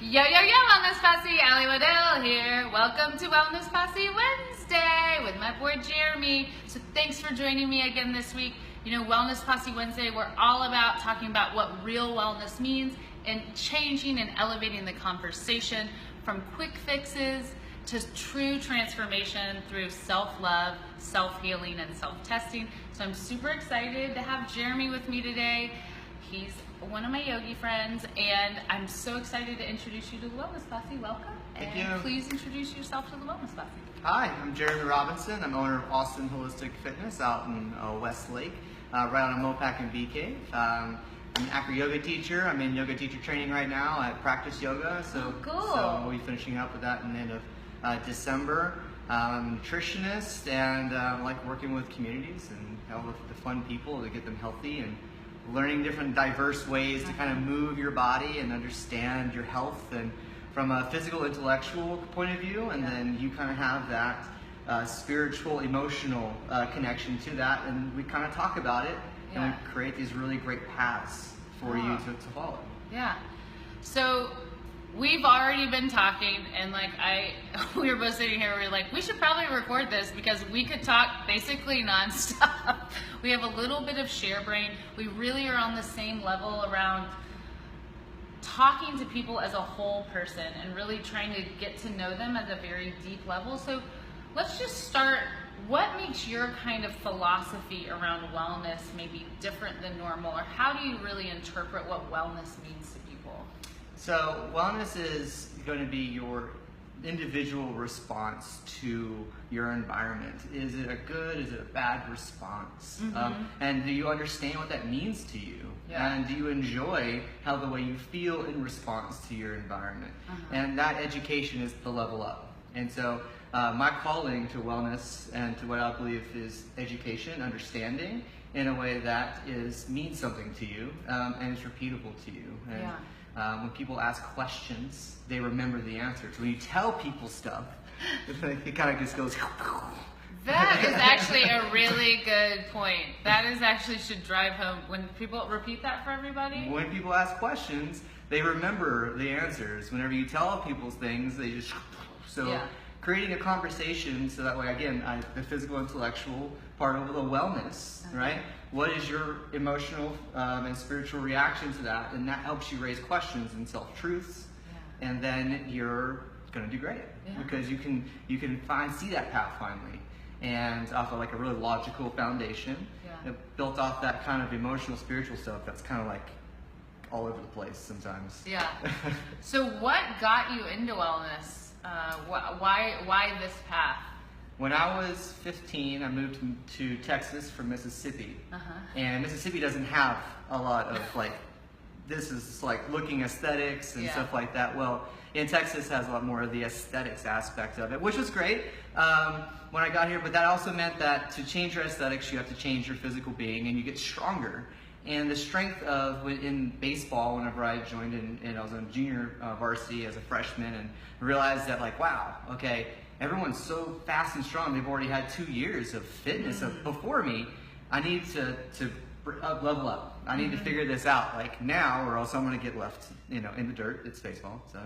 Yo, Wellness Posse, Allie Waddell here. Welcome to Wellness Posse Wednesday with my boy Jeremy. So thanks for joining me again this week. You know, Wellness Posse Wednesday, we're all about talking about what real wellness means and changing and elevating the conversation from quick fixes to true transformation through self-love, self-healing, and self-testing. So I'm super excited to have Jeremy with me today. He's one of my yogi friends, and I'm so excited to introduce you to the Wellness Posse. Welcome. Thank and you. Please introduce yourself to the Wellness Posse. Hi, I'm Jeremy Robinson. I'm owner of Austin Holistic Fitness out in Westlake, right on Mopac and Bee Cave. I'm an AcroYoga teacher. I'm in yoga teacher training right now at Practice Yoga. So, cool. So we'll be finishing up with that in the end of December. I'm a nutritionist and like working with communities and help with the fun people to get them healthy and learning different diverse ways to kind of move your body and understand your health and from a physical intellectual point of view, and then you kind of have that spiritual emotional connection to that, and we kind of talk about it and we create these really great paths for you to follow. Yeah. So we've already been talking, and we were both sitting here, we were like, we should probably record this because we could talk basically nonstop. We have a little bit of share brain. We really are on the same level around talking to people as a whole person and really trying to get to know them at a very deep level. So let's just start. What makes your kind of philosophy around wellness maybe different than normal, or how do you really interpret what wellness means to people? So wellness is going to be your individual response to your environment. Is it a good, is it a bad response? And do you understand what that means to you? And do you enjoy how the way you feel in response to your environment? And that education is the level up. And so my calling to wellness and to what I believe is education, understanding in a way that means something to you and is repeatable to you. And when people ask questions, they remember the answers. When you tell people stuff, it kind of just goes. That is actually a really good point. That is actually should drive home. When people repeat that for everybody? When people ask questions, they remember the answers. Whenever you tell people things, they just. So creating a conversation so that way, again, the physical, intellectual part of the wellness, right? What is your emotional and spiritual reaction to that? And that helps you raise questions and self-truths. And then you're going to do great because you can see that path finally. And off of like a really logical foundation, built off that kind of emotional, spiritual stuff that's kind of like all over the place sometimes. Yeah. So what got you into wellness? Why this path? When I was 15, I moved to Texas from Mississippi. And Mississippi doesn't have a lot of this is like looking aesthetics and stuff like that. Well, in Texas has a lot more of the aesthetics aspect of it, which was great when I got here. But that also meant that to change your aesthetics, you have to change your physical being and you get stronger. And the strength in baseball, whenever I joined and I was on junior varsity as a freshman and realized that wow, okay, everyone's so fast and strong. They've already had 2 years of fitness before me. I need to level up. I need to figure this out now, or else I'm going to get left, in the dirt. It's baseball, so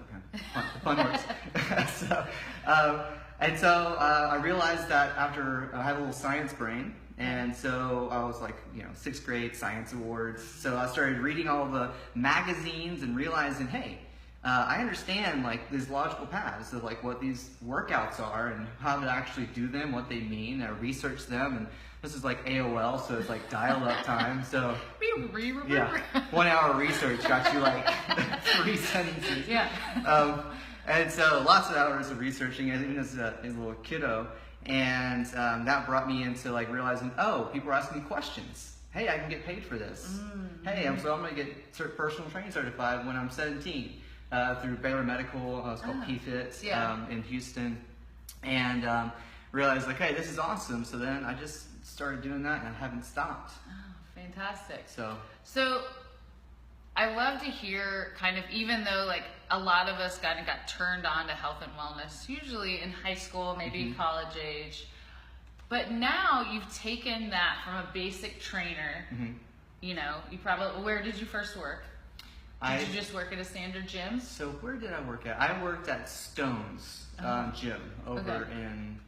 fun works. So I realized that after I had a little science brain, and so I was 6th grade science awards. So I started reading all the magazines and realizing, hey, I understand these logical paths of what these workouts are and how to actually do them, what they mean. I researched them, and this is AOL, so it's dial-up time. So 1 hour research got you 3 sentences. And so lots of hours of researching, even as a little kiddo, and that brought me into realizing, oh, people are asking me questions. Hey, I can get paid for this. Hey, I'm going to get personal training certified when I'm 17. Through Baylor Medical, it's called PFIT in Houston, and realized hey, this is awesome. So then I just started doing that, and I haven't stopped. Oh, fantastic! So I love to hear even though a lot of us got turned on to health and wellness, usually in high school, maybe college age, but now you've taken that from a basic trainer. You probably, where did you first work? Did you just work at a standard gym? So where did I work at? I worked at Stone's gym over in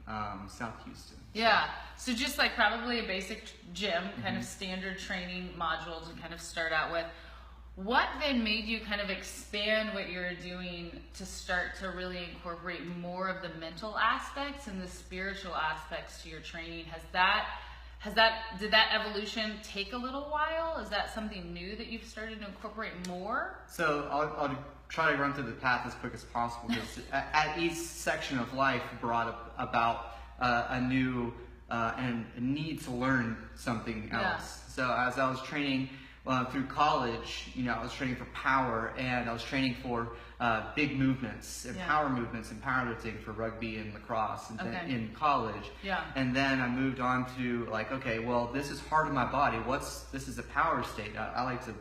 South Houston. Yeah, so just like probably a basic gym, kind of standard training module to kind of start out with. What then made you kind of expand what you're doing to start to really incorporate more of the mental aspects and the spiritual aspects to your training? Did that evolution take a little while? Is that something new that you've started to incorporate more? So I'll try to run through the path as quick as possible, because at each section of life brought about a new and a need to learn something else. So as I was training through college, I was training for power, and I was training for big movements and power movements and powerlifting for rugby and lacrosse and then in college. And then I moved on to okay, well, this is part of my body. This is a power state. I like to,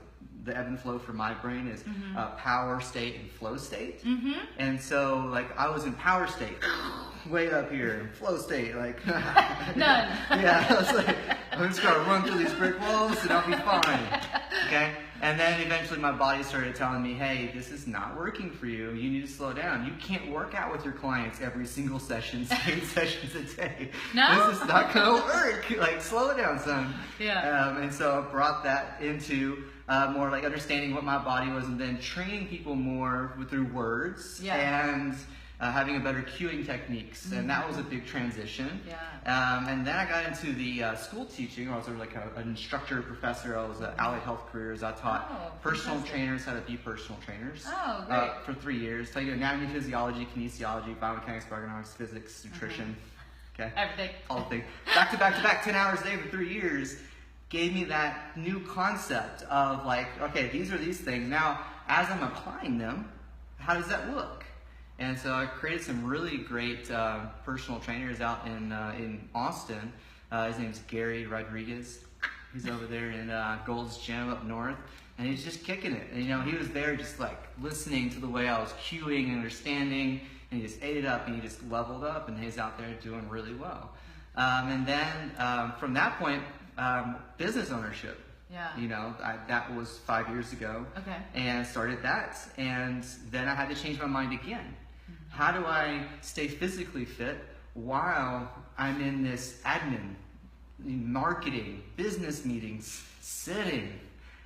the ebb and flow for my brain is power state and flow state. And so I was in power state, way up here, in flow state, none. Yeah, I was I'm just gonna run through these brick walls and I'll be fine. Okay? And then eventually my body started telling me, hey, this is not working for you. You need to slow down. You can't work out with your clients every single session, 8 sessions a day. No? This is not gonna work. Slow it down, son. Yeah. And so I brought that into more understanding what my body was, and then training people more through words and having a better cueing techniques, and that was a big transition. And then I got into the school teaching. I was an instructor, professor. I was at allied health careers. I taught personal trainers how to be personal trainers for 3 years. Taught you anatomy, physiology, kinesiology, biomechanics, ergonomics, physics, nutrition. Okay, everything, all the things, back to back, 10 hours a day for 3 years. Gave me that new concept of okay, these are these things. Now, as I'm applying them, how does that look? And so I created some really great personal trainers out in Austin. His name's Gary Rodriguez. He's over there in Gold's Gym up north, and he's just kicking it. And he was there just listening to the way I was cueing and understanding, and he just ate it up, and he just leveled up, and he's out there doing really well. And then from that point, business ownership. That was 5 years ago. Okay. And started that, and then I had to change my mind again. How do I stay physically fit while I'm in this admin, marketing, business meetings, sitting?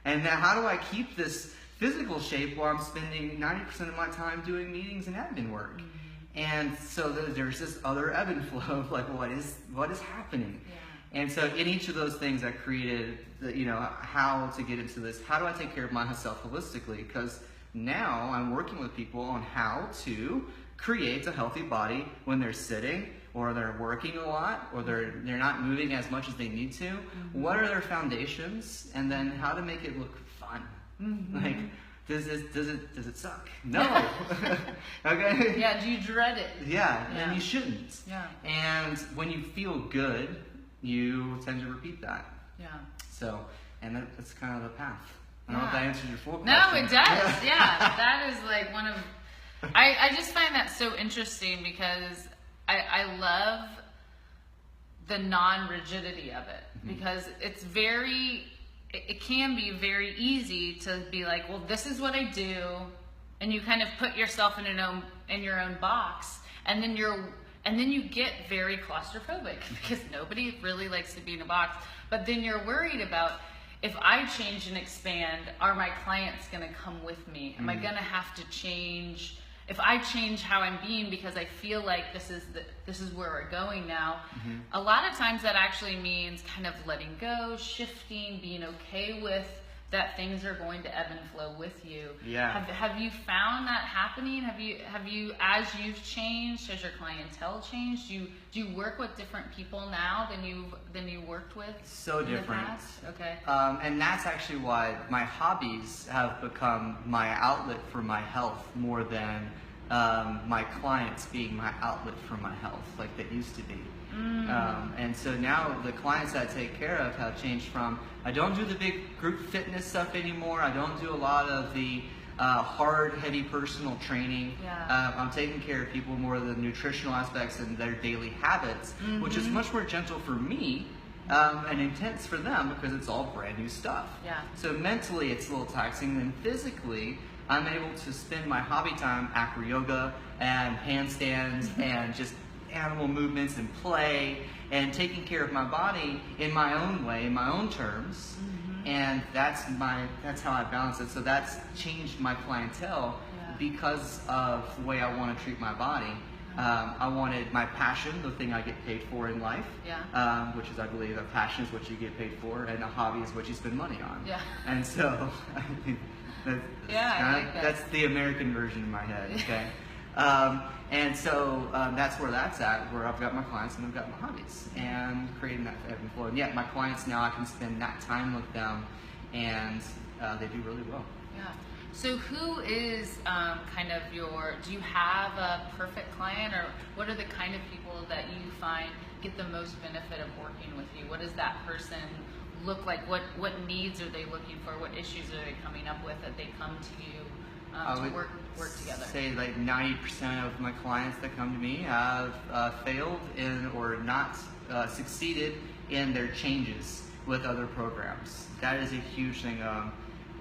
And now how do I keep this physical shape while I'm spending 90% of my time doing meetings and admin work? And so there's this other ebb and flow of what is happening? And so in each of those things, I created how to get into this. How do I take care of myself holistically? Because now I'm working with people on how to create a healthy body when they're sitting, or they're working a lot, or they're not moving as much as they need to. What are their foundations? And then how to make it look fun. Does it suck? No. Okay. Yeah. Do you dread it? Yeah. And you shouldn't. Yeah. And when you feel good, you tend to repeat that. Yeah. So, and that's kind of the path. I don't know if that answers your full question. No, it does. That is one of. I just find that so interesting, because I love the non-rigidity of it, because it can be very easy to be well, this is what I do, and you kind of put yourself in your own box, and then you get very claustrophobic, because nobody really likes to be in a box. But then you're worried about, if I change and expand, are my clients going to come with me? Am I going to have to change? If I change how I'm being because I feel like this is where we're going now, a lot of times that actually means kind of letting go, shifting, being okay with that things are going to ebb and flow with you. Yeah. Have you found that happening? Have you as you've changed, has your clientele changed? Do you work with different people now than you worked with? So in different. The past? Okay. And that's actually why my hobbies have become my outlet for my health more than my clients being my outlet for my health, like they used to be. And so now the clients that I take care of have changed from, I don't do the big group fitness stuff anymore. I don't do a lot of the hard, heavy personal training. I'm taking care of people more of the nutritional aspects and their daily habits, which is much more gentle for me and intense for them because it's all brand new stuff. Yeah. So mentally it's a little taxing, and physically I'm able to spend my hobby time AcroYoga and handstands and just animal movements and play and taking care of my body in my own way, in my own terms. And that's how I balance it. So that's changed my clientele because of the way I want to treat my body. I wanted my passion, the thing I get paid for in life, which is, I believe, a passion is what you get paid for, and a hobby is what you spend money on. Yeah. And so, that's the American version in my head. Okay. And so that's where that's at, where I've got my clients and I've got my hobbies, and creating that ebb and flow. And yet my clients now, I can spend that time with them, and they do really well. Yeah. So who is kind of do you have a perfect client, or what are the kind of people that you find get the most benefit of working with you? What does that person look like? What needs are they looking for? What issues are they coming up with that they come to you to work together? Say like 90% of my clients that come to me have failed in or not succeeded in their changes with other programs. That is a huge thing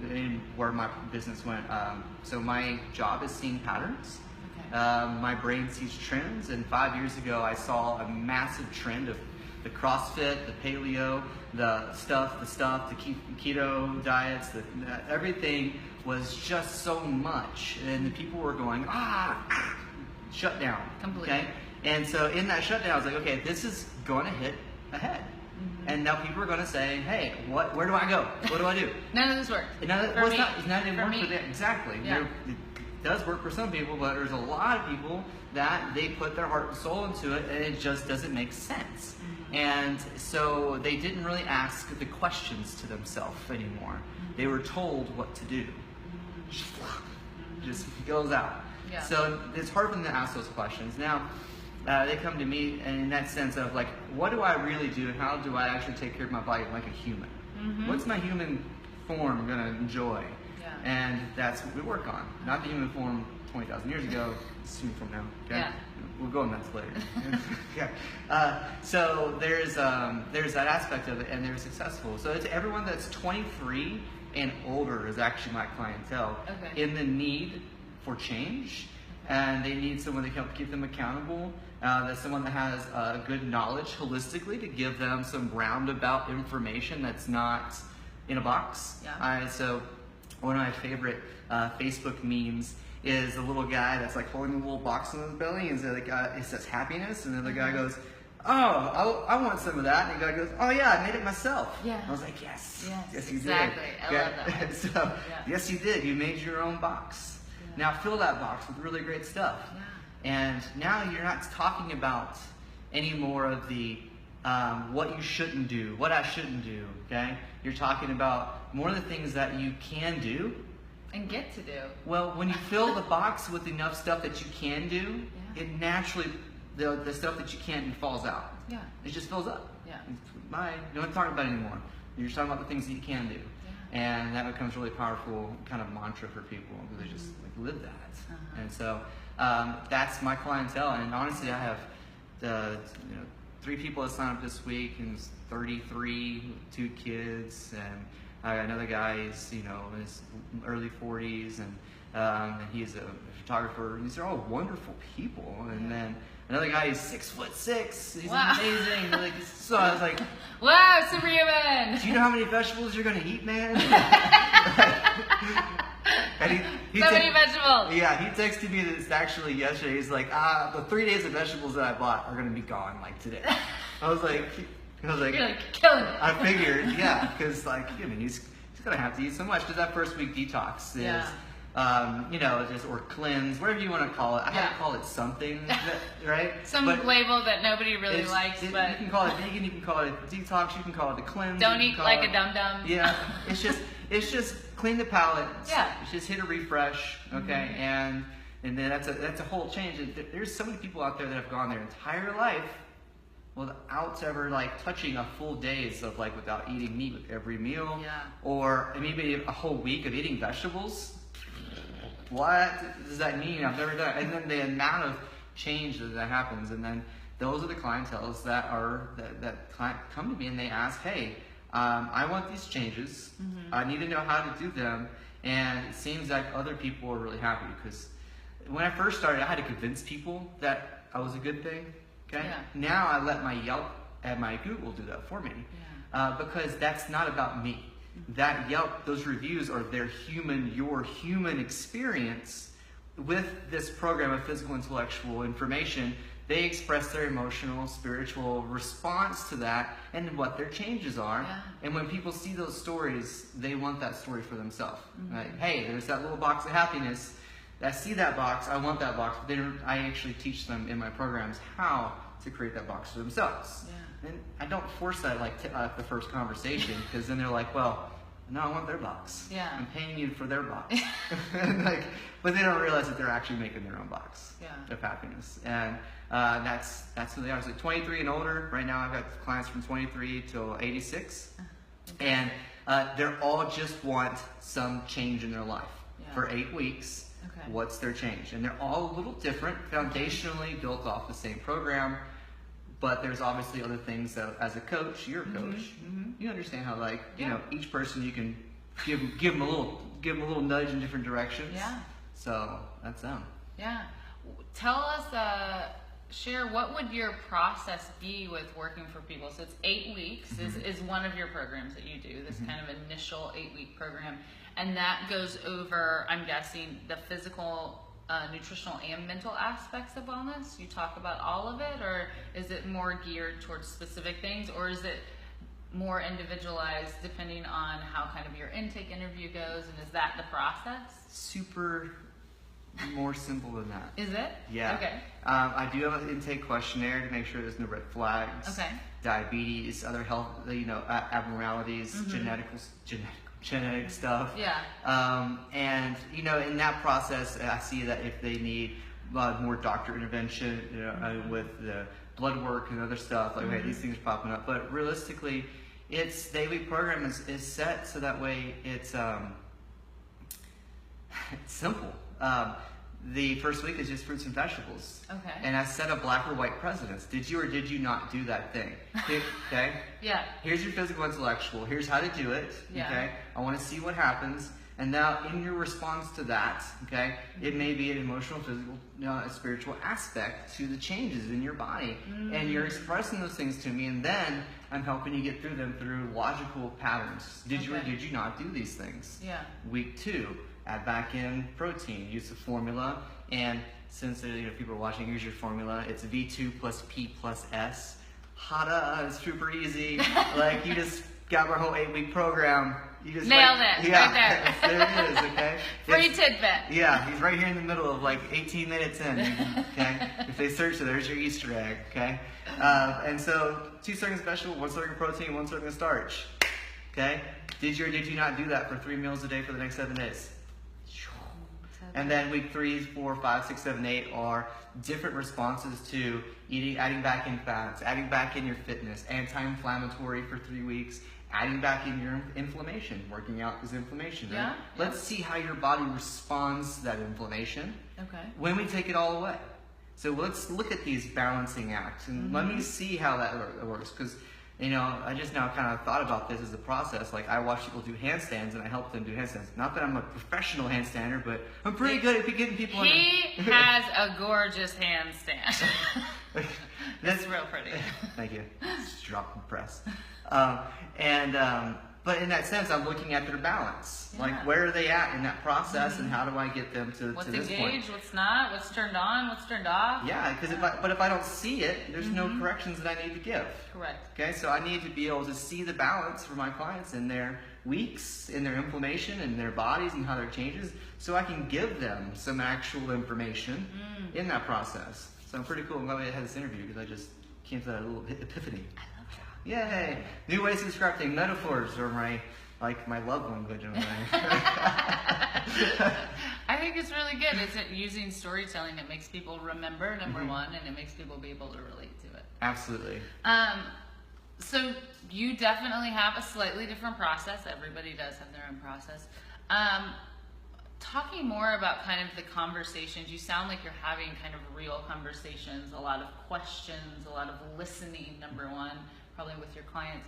in where my business went. So my job is seeing patterns. My brain sees trends, and 5 years ago I saw a massive trend of the CrossFit, the paleo, the keto diets, everything was just so much, and the people were going, shut down. Completely. Okay? And so in that shutdown, I was like, okay, this is going to hit ahead. And now people are going to say, hey, where do I go? What do I do? None of this works. It's not even work for them. Exactly. Yeah. It does work for some people, but there's a lot of people that they put their heart and soul into it, and it just doesn't make sense. And so they didn't really ask the questions to themselves anymore. They were told what to do. Just goes out. Yeah. So it's hard for them to ask those questions. Now, they come to me in that sense of like, what do I really do? How do I actually take care of my body like a human? What's my human form going to enjoy? Yeah. And that's what we work on. Not the human form 20,000 years ago, it's human form now. Okay? Yeah. We'll go on that later. So there's that aspect of it, and they're successful. So it's everyone that's 23 and older is actually my clientele in the need for change, and they need someone that can help keep them accountable. That's someone that has good knowledge holistically to give them some roundabout information that's not in a box. So one of my favorite Facebook memes is a little guy that's like holding a little box on his belly, and it says happiness, and then the guy goes, oh, I want some of that. And the guy goes, oh yeah, I made it myself. Yeah. I was like, yes you exactly. did. I love that. So, yes you did. You made your own box. Now fill that box with really great stuff. And now you're not talking about any more of the what you shouldn't do, what I shouldn't do, okay? You're talking about more of the things that you can do. And get to do. Well, when you fill the box with enough stuff that you can do, it naturally, the stuff that you can't do falls out. Yeah. It just fills up. Yeah. Bye. You don't talk about it anymore. You're just talking about the things that you can do. And that becomes really powerful kind of mantra for people, because they just like live that. And so that's my clientele. And honestly, I have 3 people that signed up this week, and it's 33, 2 kids, and I got another guy, he's in his early 40s, and he's a photographer. These are all wonderful people. And then another guy, he's 6'6". He's amazing. So I was like, wow, superhuman. Do you know how many vegetables you're gonna eat, man? And so many vegetables. Yeah, he texted me this actually yesterday. He's like, the 3 days of vegetables that I bought are gonna be gone like today. I was like, you're like killing it. I figured, because he's gonna have to eat so much, because that first week detox is, or cleanse, whatever you want to call it. I had to call it something, right? Some label that nobody really likes, but you can call it vegan, you can call it detox, you can call it the cleanse. Don't eat like a dum-dum. Yeah, it's just clean the palate. Yeah. It's just hit a refresh, okay, and then that's a whole change. There's so many people out there that have gone their entire life without ever touching a full days of without eating meat with every meal, or maybe a whole week of eating vegetables. What does that mean? I've never done it. And then the amount of change that happens, and then those are the clienteles that come to me and they ask, hey, I want these changes. I need to know how to do them. And it seems like other people are really happy, because when I first started, I had to convince people that I was a good thing. Okay. Yeah. Now I let my Yelp and my Google do that for me, because that's not about me. That Yelp, those reviews are your human experience with this program of physical intellectual information. They express their emotional, spiritual response to that and what their changes are. Yeah. And when people see those stories, they want that story for themselves. Like, hey, there's that little box of happiness. I see that box, I want that box. But then I actually teach them in my programs how to create that box for themselves. Yeah. And I don't force that the first conversation, because then they're like, well, no, I want their box. Yeah. I'm paying you for their box. But they don't realize that they're actually making their own box of happiness. And that's who they are. So 23 and older. Right now I've got clients from 23 till 86. And they're all just want some change in their life for 8 weeks. Okay. What's their change? And they're all a little different, foundationally built off the same program. But there's obviously other things that, as a coach, you're a coach. You understand how, you know, each person you can give them a little nudge in different directions. Yeah. So that's them. Yeah. Tell us, share, what would your process be with working for people? So it's 8 weeks is one of your programs that you do, this kind of initial 8-week program. And that goes over, I'm guessing, the physical, nutritional, and mental aspects of wellness. You talk about all of it, or is it more geared towards specific things, or is it more individualized depending on how kind of your intake interview goes, and is that the process? Super more simple than that. Is it? Yeah. Okay. I do have an intake questionnaire to make sure there's no red flags. Okay. Diabetes, other health, abnormalities, genetic stuff. Yeah. And in that process, I see that if they need more doctor intervention, with the blood work and other stuff, like, hey, these things are popping up. But realistically, the 8-week program is set so that way it's simple. The first week is just fruits and vegetables. Okay. And I set a black or white precedence. Did you or did you not do that thing? Okay? Yeah. Here's your physical intellectual. Here's how to do it. Yeah. Okay? I want to see what happens. And now in your response to that, okay, it may be an emotional, physical, spiritual aspect to the changes in your body. And you're expressing those things to me, and then I'm helping you get through them through logical patterns. Did you or did you not do these things? Yeah. Week 2. Add back in protein, use the formula, and since people are watching, use your formula. It's V2 plus P plus S. Hada, it's super easy. You just got our whole 8-week program. You just nailed it, yeah, right there. There it is, okay? Free tidbit. Yeah, he's right here in the middle of 18 minutes in, okay? If they search it, there's your Easter egg, okay? And so 2 servings of vegetable, 1 serving of protein, 1 serving of starch, okay? Did you or did you not do that for 3 meals a day for the next 7 days? And then week 3, 4, 5, 6, 7, 8 are different responses to eating, adding back in fats, adding back in your fitness, anti-inflammatory for 3 weeks, adding back in your inflammation. Working out is inflammation, right? Yeah. Let's see how your body responds to that inflammation when we take it all away. So let's look at these balancing acts, and let me see how that works, because I just now kind of thought about this as a process. I watch people do handstands, and I help them do handstands. Not that I'm a professional handstander, but I'm pretty good at getting people. He has a gorgeous handstand. That's real pretty. Thank you. Just drop the press. But in that sense, I'm looking at their balance. Yeah. Where are they at in that process, and how do I get them to what's this engaged, point? what's not, what's turned on, what's turned off. Yeah, because if I don't see it, there's no corrections that I need to give. Correct. Okay, so I need to be able to see the balance for my clients in their weeks, in their inflammation, in their bodies, and how their changes, so I can give them some actual information in that process. So I'm pretty cool. I'm glad we had this interview, because I just came to that little epiphany. I love that. Yay! New ways to describe things. Metaphors are my love language. I think it's really good. It's using storytelling. It makes people remember, number one, and it makes people be able to relate to it. Absolutely. So you definitely have a slightly different process. Everybody does have their own process. talking more about kind of the conversations, you sound like you're having kind of real conversations, a lot of questions, a lot of listening, number one, probably with your clients.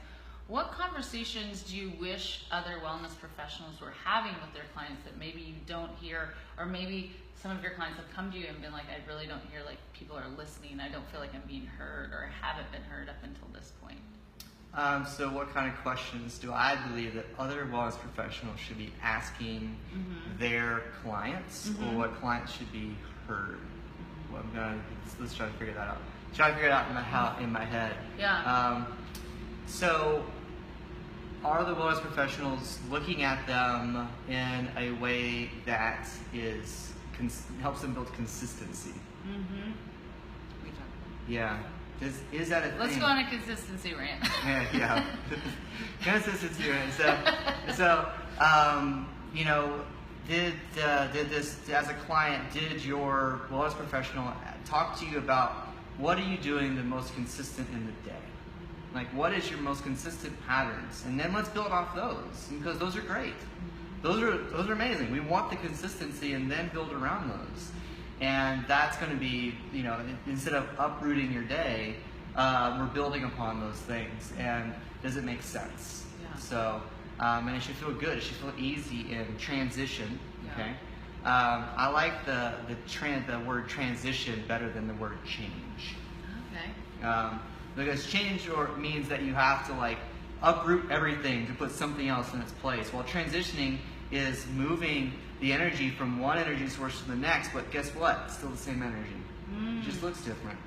What conversations do you wish other wellness professionals were having with their clients that maybe you don't hear, or maybe some of your clients have come to you and been like, I really don't hear like people are listening, I don't feel like I'm being heard, or I haven't been heard up until this point? So what kind of questions do I believe that other wellness professionals should be asking their clients, or what clients should be heard? Well, let's try to figure that out. Try to figure it out in my head. Yeah. So are the wellness professionals looking at them in a way that is helps them build consistency? Yeah. Is that a thing? Let's go on a consistency rant. Yeah. Consistency rant. So, you know, did this, as a client, did your wellness professional talk to you about what are you doing the most consistent in the day? Like, what is your most consistent patterns? And then let's build off those, because those are great. Those are amazing. We want the consistency and then build around those. And that's going to be, you know, instead of uprooting your day, we're building upon those things. And does it make sense? Yeah. So, and it should feel good. It should feel easy in transition. Okay. I like the word transition better than the word change. Okay. Because change means that you have to like uproot everything to put something else in its place. While transitioning is moving the energy from one energy source to the next, but guess what? It's still the same energy. It just looks different.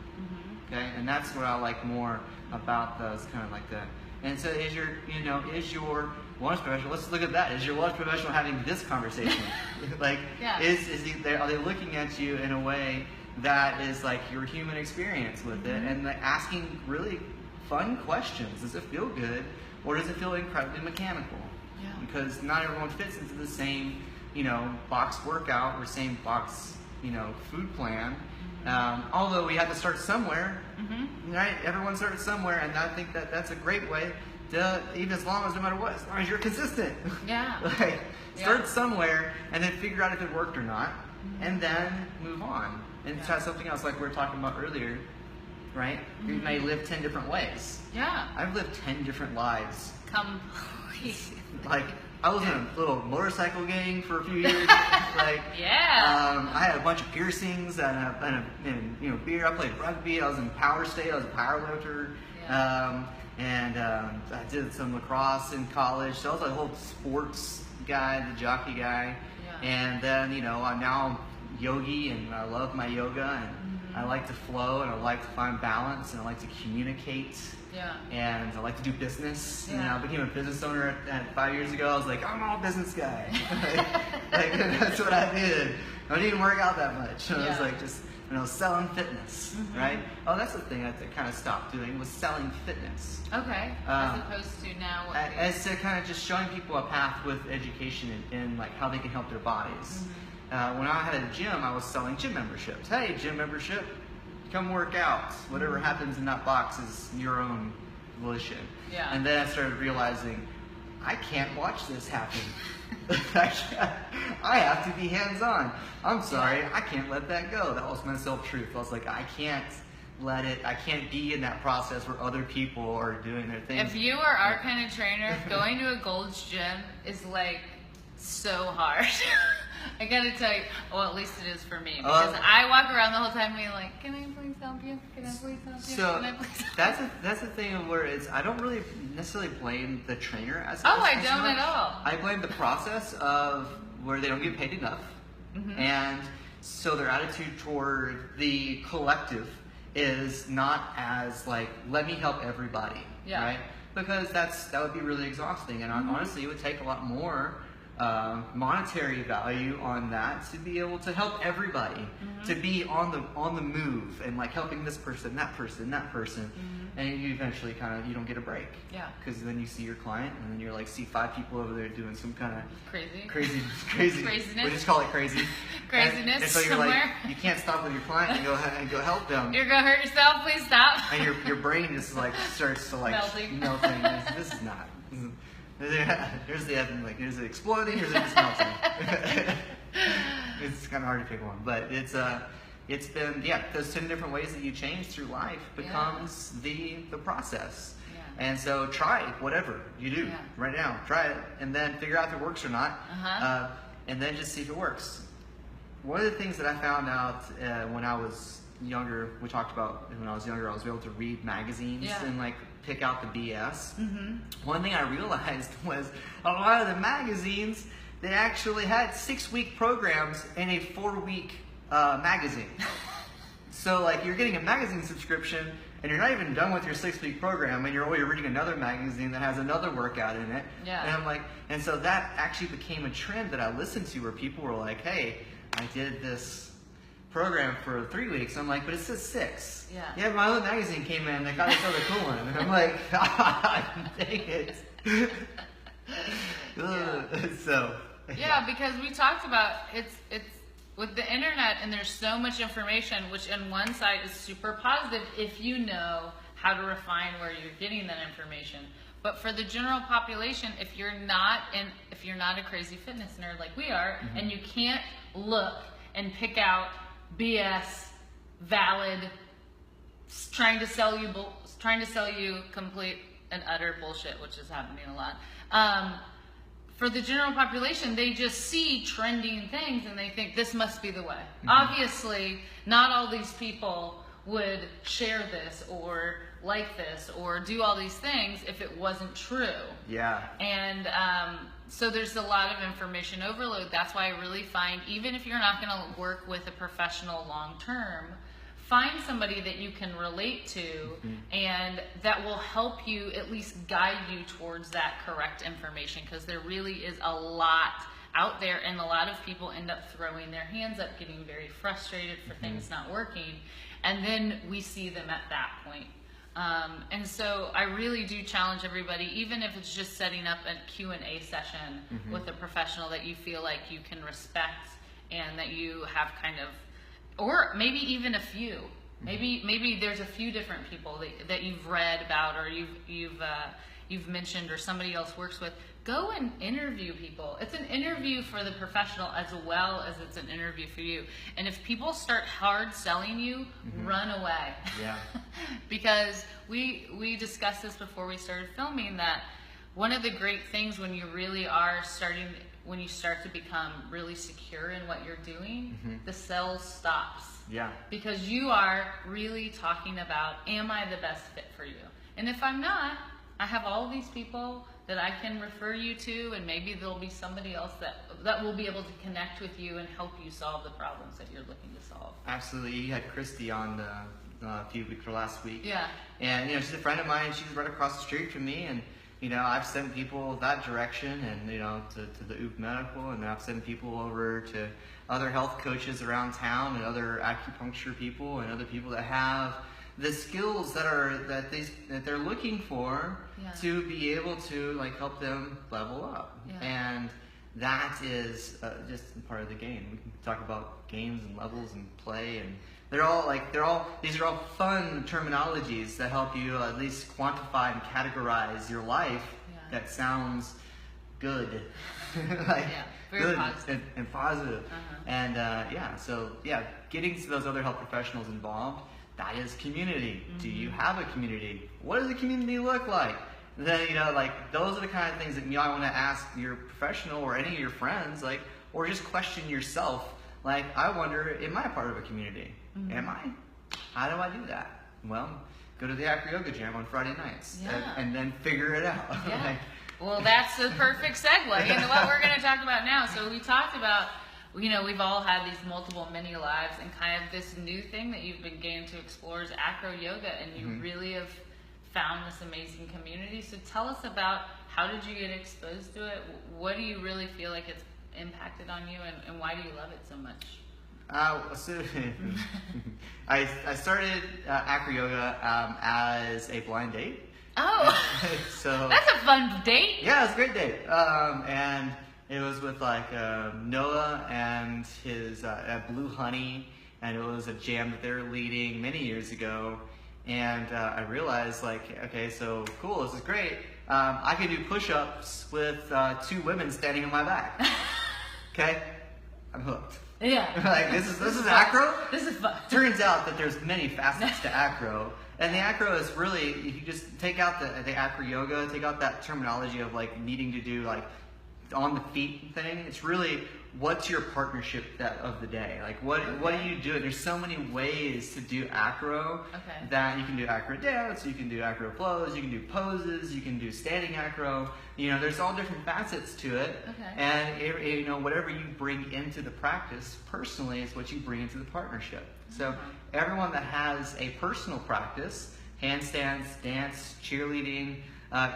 Okay, and that's what I like more about those kind of like that. And so, is your wellness professional? Let's look at that. Is your wellness professional having this conversation? Like, yeah. Are they looking at you in a way that is like your human experience with it, and like asking really fun questions? Does it feel good, or does it feel incredibly mechanical? Yeah. Because not everyone fits into the same, box workout or same box, food plan. Although we had to start somewhere, right? Everyone started somewhere, and I think that that's a great way to, even as long as no matter what, as long as you're consistent. Yeah. Like, start somewhere and then figure out if it worked or not, and then move on and try something else, like we were talking about earlier, right? You may live 10 different ways. Yeah. I've lived 10 different lives. Completely. Like, I was in a little motorcycle gang for a few years. Like, I had a bunch of piercings and beer. I played rugby. I was in power state. I was a power lifter. Yeah. I did some lacrosse in college. So I was a whole sports guy, the jockey guy. Yeah. And then, now I'm yogi, and I love my yoga, and I like to flow, and I like to find balance, and I like to communicate. Yeah. And I like to do business. Yeah. And I became a business owner at 5 years ago. I was like, I'm all business guy. like, that's what I did. I didn't work out that much. I was like just selling fitness, right? Oh, that's the thing I kind of stopped doing, was selling fitness. Okay. As opposed to now what? As to kind of just showing people a path with education and like how they can help their bodies. When I had a gym, I was selling gym memberships. Hey, gym membership, come work out. Whatever happens in that box is your own volition. Yeah. And then I started realizing, I can't watch this happen. I have to be hands-on. I'm sorry, I can't let that go. That was my self-truth. I was like, I can't let it, I can't be in that process where other people are doing their thing. If you are our kind of trainer, going to a Gold's Gym is like so hard. I gotta tell you, well, at least it is for me, because I walk around the whole time being like, can I please help you? Can I please help you? So can I please help you? that's the thing of where I don't really necessarily blame the trainer as I don't at all. I blame the process of where they don't get paid enough, and so their attitude toward the collective is not as like, let me help everybody, right? Because that would be really exhausting, and honestly, it would take a lot more monetary value on that to be able to help everybody, to be on the move and like helping this person, that person, and you eventually you don't get a break. Yeah. Because then you see your client, and then you're like, see 5 people over there doing some kind of crazy craziness. We just call it crazy. Craziness. And so you're somewhere. like, you can't stop with your client and go help them. You're gonna hurt yourself. Please stop. And your brain just like starts to like melting. This is not. Here's the exploding, here's the just melting. It's kind of hard to pick one, but it's been, those 10 different ways that you change through life becomes the process. Yeah. And so try whatever you do right now. Try it and then figure out if it works or not. And then just see if it works. One of the things that I found out when I was younger, we talked about when I was younger, I was able to read magazines and like pick out the BS. One thing I realized was a lot of the magazines, they actually had 6-week programs in a 4-week magazine. So like you're getting a magazine subscription and you're not even done with your 6-week program and you're reading another magazine that has another workout in it. Yeah. And I'm like, and so that actually became a trend that I listened to where people were like, hey, I did this program for 3 weeks. I'm like, but it says 6. Yeah, my other magazine came in, they got this other cool one. And I'm like, God, dang it. So. Yeah, because we talked about it's with the internet, and there's so much information, which on one side is super positive if you know how to refine where you're getting that information. But for the general population, if you're not a crazy fitness nerd like we are, and you can't look and pick out BS, valid, trying to sell you complete and utter bullshit, which is happening a lot. For the general population, they just see trending things and they think this must be the way. Obviously, not all these people would share this or like this or do all these things if it wasn't true. Yeah. And so there's a lot of information overload. That's why I really find, even if you're not going to work with a professional long term, find somebody that you can relate to and that will help you at least guide you towards that correct information, because there really is a lot out there and a lot of people end up throwing their hands up, getting very frustrated for things not working, and then we see them at that point. And so I really do challenge everybody, even if it's just setting up a Q&A session with a professional that you feel like you can respect and that you have kind of, or maybe even a few. Maybe there's a few different people that you've read about or you've mentioned or somebody else works with. Go and interview people. It's an interview for the professional as well as it's an interview for you. And if people start hard selling you, run away. Yeah. Because we discussed this before we started filming, that one of the great things when you really are when you start to become really secure in what you're doing, the sales stops. Yeah. Because you are really talking about, am I the best fit for you? And if I'm not, I have all these people that I can refer you to, and maybe there'll be somebody else that will be able to connect with you and help you solve the problems that you're looking to solve. Absolutely. You had Christy on a few weeks or last week. Yeah. And she's a friend of mine. She's right across the street from me, and I've sent people that direction, and to the OOP Medical, and I've sent people over to other health coaches around town, and other acupuncture people, and other people that have the skills that they're looking for to be able to help them level up. Yeah. And that is just part of the game. We can talk about games and levels and play, and these are all fun terminologies that help you at least quantify and categorize your life. That sounds good. Very good positive. And positive. And so getting to those other health professionals involved, that is community. Do you have a community? What does a community look like? Then those are the kind of things that I want to ask your professional or any of your friends, or just question yourself. I wonder, am I a part of a community? Am I? How do I do that? Well, go to the AcroYoga jam on Friday nights and then figure it out. Yeah. Well, that's the perfect segue into what we're going to talk about now. So we talked about, we've all had these multiple mini lives, and kind of this new thing that you've been getting to explore is AcroYoga, and you really have found this amazing community. So tell us about, how did you get exposed to it? What do you really feel like it's impacted on you, and why do you love it so much? So I started AcroYoga as a blind date. Oh, so that's a fun date. Yeah, it's a great date. And it was with Noah and his Blue Honey, and it was a jam that they were leading many years ago. And I realized, okay, so cool, this is great. I can do push-ups with 2 women standing on my back. Okay. I'm hooked. Yeah. Like this is acro. This is fun. Turns out that there's many facets to acro, and the acro is really, if you just take out the AcroYoga, take out that terminology of like needing to do like on the feet thing. It's really what's your partnership of the day. Like what do you do? There's so many ways to do acro that you can do acro dance, you can do acro flows, you can do poses, you can do standing acro. You know, there's all different facets to it. And you know, whatever you bring into the practice personally is what you bring into the partnership. So everyone that has a personal practice, handstands, dance, cheerleading,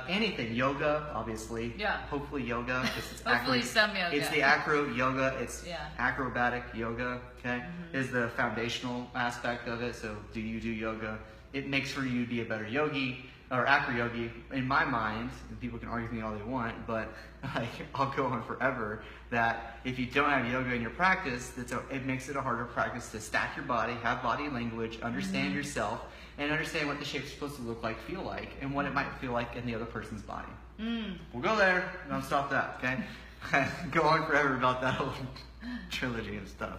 anything, yoga, obviously. Yeah. Hopefully yoga. Hopefully some yoga. It's the AcroYoga. It's acrobatic yoga. Okay, is the foundational aspect of it. So do you do yoga? It makes for you to be a better yogi or acro-yogi. In my mind, and people can argue with me all they want, but like, I'll go on forever. That if you don't have yoga in your practice, it makes it a harder practice to stack your body, have body language, understand yourself, and understand what the shape's supposed to look like, feel like, and what it might feel like in the other person's body. We'll go there, and I'll stop that, okay? Go on forever about that whole trilogy and stuff.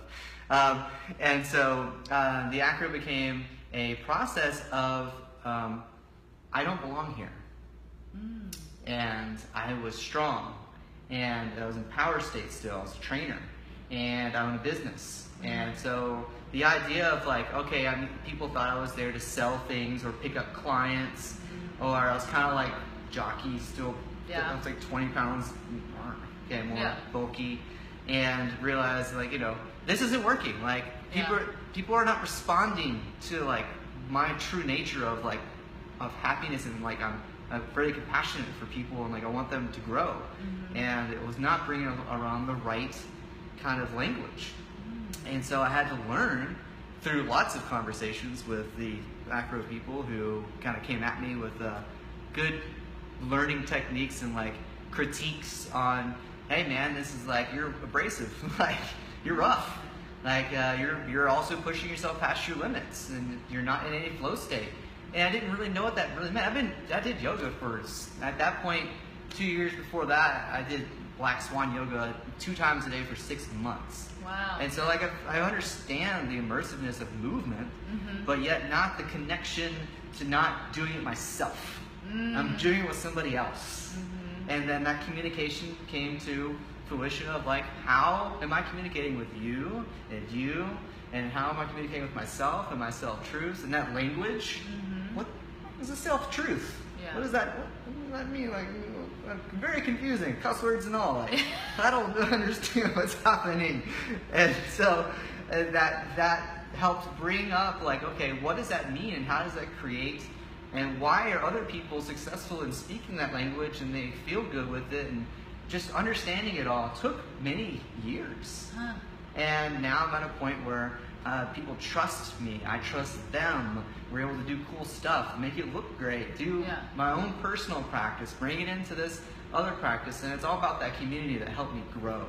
And so the acro became a process of, I don't belong here. And I was strong, and I was in power state still. I was a trainer, and I owned a business. And so the idea of like, okay, people thought I was there to sell things or pick up clients, or I was kind of like jockey still. I was like 20 pounds more bulky, and realized like, you know, this isn't working. Like people are not responding to like my true nature of like of happiness, and like I'm very compassionate for people, and like I want them to grow, and it was not bringing around the right kind of language. And so I had to learn through lots of conversations with the acro people who kind of came at me with good learning techniques and like critiques on, hey man, this is like, you're abrasive, like you're rough, like you're also pushing yourself past your limits, and you're not in any flow state. And I didn't really know what that really meant. I did yoga for, at that point, 2 years before that, I did Black Swan yoga 2 times a day for 6 months. Wow. And so like I understand the immersiveness of movement, but yet not the connection to not doing it myself. I'm doing it with somebody else. And then that communication came to fruition of like, how am I communicating with you and you, and how am I communicating with myself and my self-truths and that language? What is a self-truth? What does that mean? Like, very confusing, cuss words and all. Like, I don't understand what's happening. And so that helped bring up like, okay, what does that mean, and how does that create, and why are other people successful in speaking that language and they feel good with it, and just understanding it all took many years. And now I'm at a point where people trust me, I trust them, we're able to do cool stuff, make it look great, do my own personal practice, bring it into this other practice, and it's all about that community that helped me grow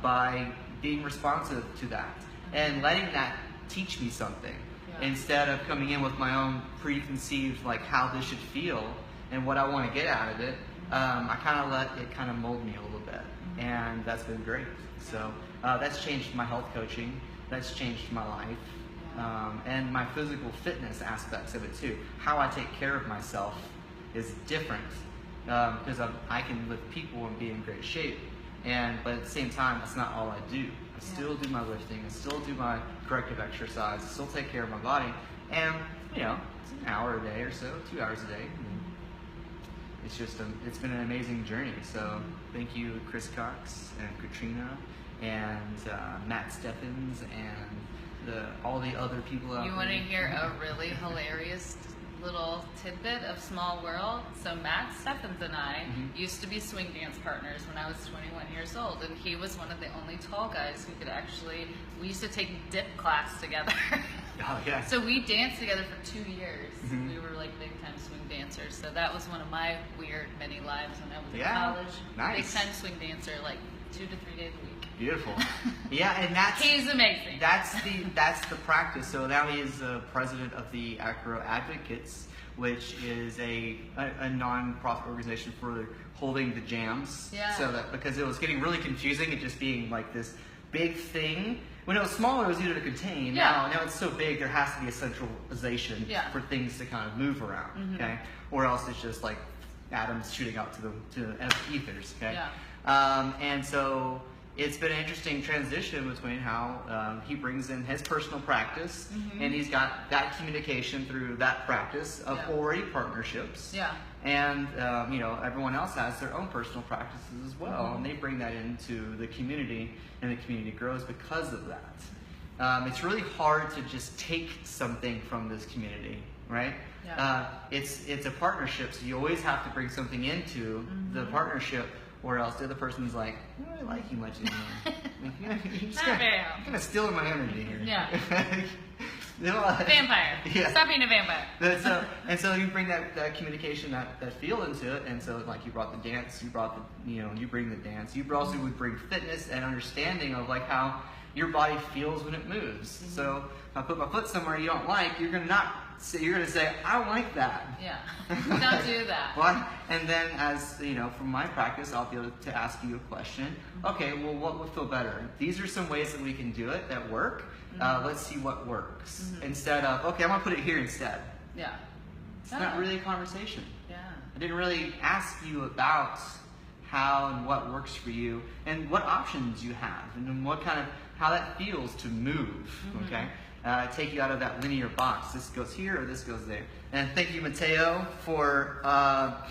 by being responsive to that and letting that teach me something instead of coming in with my own preconceived like how this should feel and what I want to get out of it. I kind of let it kind of mold me a little bit, and that's been great. So that's changed my health coaching, that's changed my life, and my physical fitness aspects of it too. How I take care of myself is different because I can lift people and be in great shape, but at the same time, that's not all I do. I still do my lifting, I still do my corrective exercise, I still take care of my body, and you know, it's an hour a day or so, 2 hours a day. It's just it's been an amazing journey. So thank you, Chris Cox and Katrina and Matt Steffens and all the other people out there. You want to hear a really hilarious little tidbit of small world? So Matt Steffens and I used to be swing dance partners when I was 21 years old, and he was one of the only tall guys who could actually, we used to take dip class together. Oh, yeah. So we danced together for 2 years. We were like big time swing dancers. So that was one of my weird many lives when I was in college. Nice. Big time swing dancer, like 2 to 3 days a week. Beautiful. Yeah, and that's he's amazing. That's the practice. So now he is president of the Acro Advocates, which is a non-profit organization for holding the jams. Yeah. So that because it was getting really confusing, it just being like this big thing. When it was smaller, it was easier to contain. Yeah. Now it's so big, there has to be a centralization for things to kind of move around, okay? Or else it's just like atoms shooting out to the ethers, okay? Yeah. And so it's been an interesting transition between how he brings in his personal practice, and he's got that communication through that practice of already partnerships. Yeah. And everyone else has their own personal practices as well, and they bring that into the community, and the community grows because of that. It's really hard to just take something from this community, right? Yeah. It's a partnership, so you always have to bring something into the partnership, or else the other person's like, I don't really like you much anymore. You're just kind of stealing my energy here. Yeah. Vampire. Yeah. Stop being a vampire. And so you bring that communication, that feel into it, and so like you brought the dance, you bring the dance. You also would bring fitness and understanding of like how your body feels when it moves. So if I put my foot somewhere you don't like, you're gonna say, I don't like that. Yeah. Don't do that. Well, and then as from my practice, I'll be able to ask you a question. Okay, well, what would feel better? These are some ways that we can do it that work. Let's see what works. Instead of, okay, I'm gonna put it here instead. Yeah. It's not really a conversation. Yeah. I didn't really ask you about how and what works for you and what options you have and how that feels to move. Okay. Take you out of that linear box. This goes here or this goes there. And thank you, Mateo, for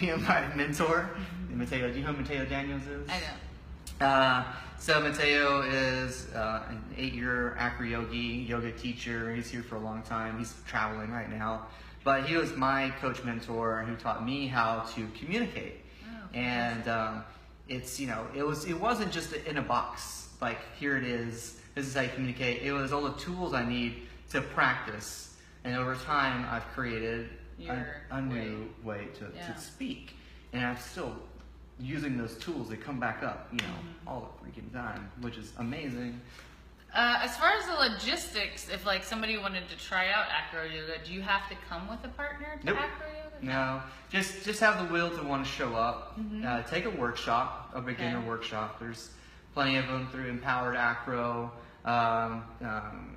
being my mentor. Mateo, do you know who Mateo Daniels is? I know. So Mateo is an 8-year AcroYoga yoga teacher. He's here for a long time. He's traveling right now. But he was my coach mentor who taught me how to communicate. Oh, and it wasn't just in a box. Like, here it is. This is how you communicate. It was all the tools I need to practice. And over time, I've created a new way to speak. And I'm still using those tools. They come back up, all the freaking time, which is amazing. As far as the logistics, if like somebody wanted to try out AcroYoga, do you have to come with a partner to AcroYoga? No, just have the will to want to show up. Take a workshop, a beginner workshop. There's plenty of them through Empowered Acro,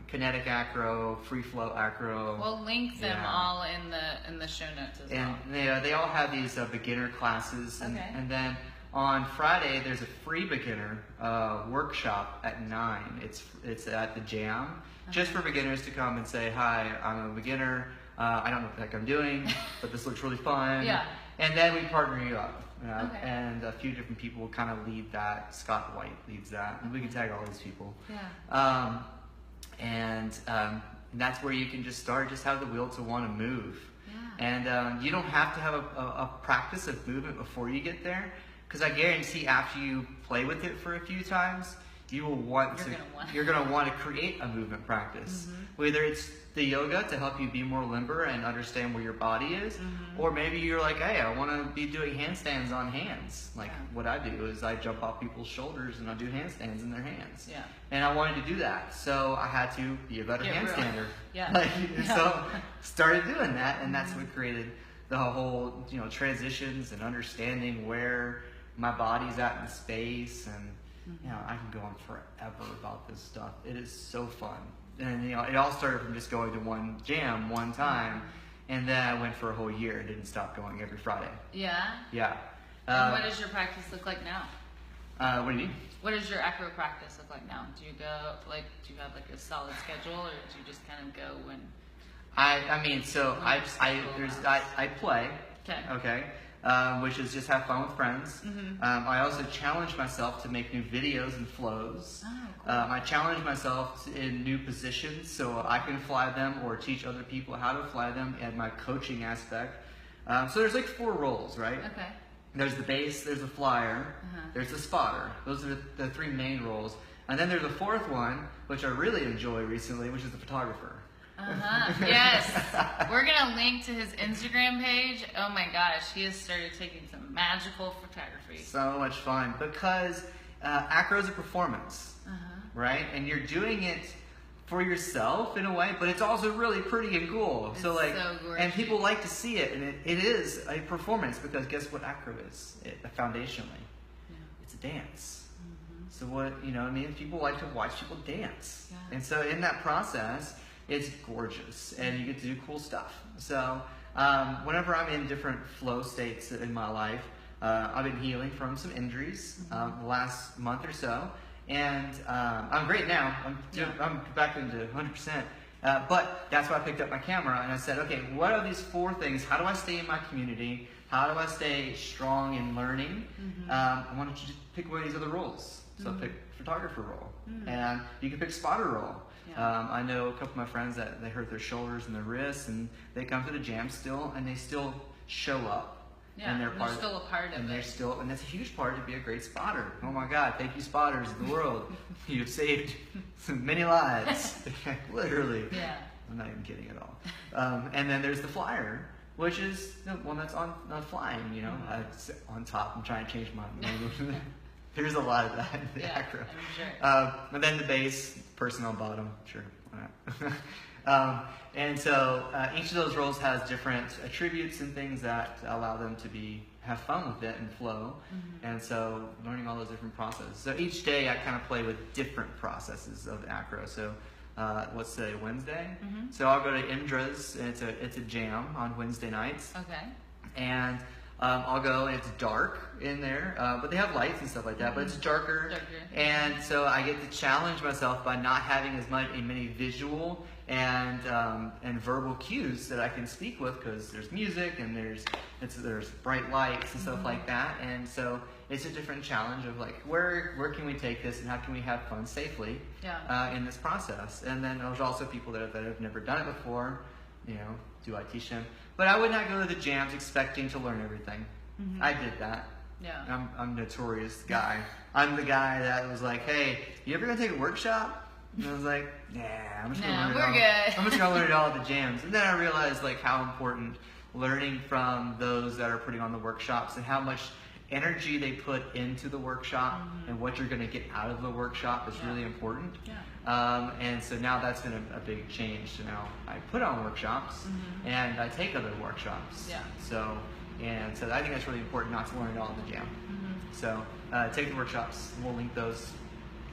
Kinetic Acro, Free Flow Acro. We'll link them all in the show notes as well. And they all have these beginner classes, and then on Friday there's a free beginner workshop at 9. It's at the Jam, just for beginners to come and say, hi, I'm a beginner. I don't know what the heck I'm doing, but this looks really fun. Yeah. And then we partner you up. And a few different people kind of lead that. Scott White leads that. And we can tag all these people. Yeah. And that's where you can just start, just have the will to want to move. Yeah. And you don't have to have a practice of movement before you get there, because I guarantee after you play with it for a few times, you're going to want to create a movement practice. Whether it's the yoga to help you be more limber and understand where your body is, or maybe you're like, hey, I want to be doing handstands on hands. Like what I do is I jump off people's shoulders and I do handstands in their hands. Yeah. And I wanted to do that, so I had to be a better handstander. So started doing that, and that's what created the whole transitions and understanding where my body's at in space. And I can go on forever about this stuff. It is so fun. And it all started from just going to one jam one time, and then I went for a whole year and didn't stop going every Friday. Yeah? Yeah. And what does your practice look like now? What do you mean? What does your acro practice look like now? Do you have like a solid schedule, or do you just kind of go when? I play. Okay. Which is just have fun with friends. I also challenge myself to make new videos and flows. Oh, cool. I challenge myself in new positions so I can fly them or teach other people how to fly them, and my coaching aspect. So there's like 4 roles, right? Okay. There's the base, there's the flyer, there's the spotter. Those are the 3 main roles. And then there's the 4th one, which I really enjoy recently, which is the photographer. Yes. We're going to link to his Instagram page. Oh my gosh, he has started taking some magical photography. So much fun, because acro is a performance, right? And you're doing it for yourself in a way, but it's also really pretty and cool. It's so and people like to see it, and it is a performance, because guess what acro is? Foundationally, it's a dance. So what, I mean, people like to watch people dance. Yeah. And so in that process, it's gorgeous and you get to do cool stuff. So whenever I'm in different flow states in my life, I've been healing from some injuries the last month or so. And I'm great now. I'm back into 100%. But that's why I picked up my camera and I said, okay, what are these 4 things? How do I stay in my community? How do I stay strong in learning? I wanted to just pick one of these other roles. So I picked photographer role. And you can pick spotter role. Yeah. I know a couple of my friends that they hurt their shoulders and their wrists and they come to the jam still and they still show up. Yeah, and they're still a part of and it. They're still, and that's a huge part to be a great spotter. Oh my God, thank you spotters in the world. You've saved many lives, literally. Yeah. I'm not even kidding at all. And then there's the flyer, which is the one that's on flying, it's on top. I'm trying to change my name. There's a lot of that in the acro. I'm sure. And then the base, person on bottom, sure. Why not? And so each of those roles has different attributes and things that allow them to have fun with it and flow. And so learning all those different processes. So each day I kind of play with different processes of acro. So let's say Wednesday. So I'll go to Indra's and it's a jam on Wednesday nights. Okay. And I'll go and it's dark in there, but they have lights and stuff like that, but it's darker. And so I get to challenge myself by not having as many visual and verbal cues that I can speak with, because there's music and there's bright lights and stuff like that. And so it's a different challenge of like, where can we take this and how can we have fun safely in this process? And then there's also people that have never done it before, do I teach them? But I would not go to the jams expecting to learn everything. I did that. Yeah. I'm a notorious guy. I'm the guy that was like, hey, you ever gonna take a workshop? And I was like, nah, I'm just gonna learn it all. Good. I'm just gonna learn it all at the jams. And then I realized like how important learning from those that are putting on the workshops and how much energy they put into the workshop and what you're going to get out of the workshop is really important. And so now that's been a big change. So now I put on workshops and I take other workshops. So I think that's really important not to learn it all in the jam. So take the workshops. We'll link those.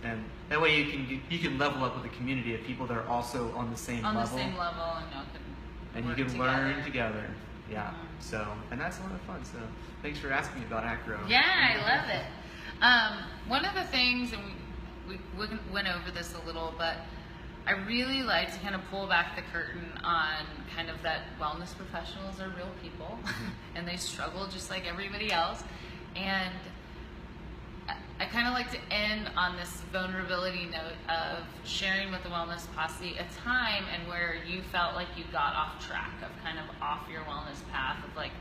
And that way you can level up with a community of people that are also on the same level. On the same level, and you can learn together. Yeah. So, and that's a lot of fun. So, thanks for asking me about acro. Yeah, I love it. One of the things, and we went over this a little, but I really like to kind of pull back the curtain on kind of that wellness professionals are real people, and they struggle just like everybody else. And I kind of like to end on this vulnerability note of sharing with the Wellness Posse a time and where you felt like you got off track, of kind of off your wellness path, of like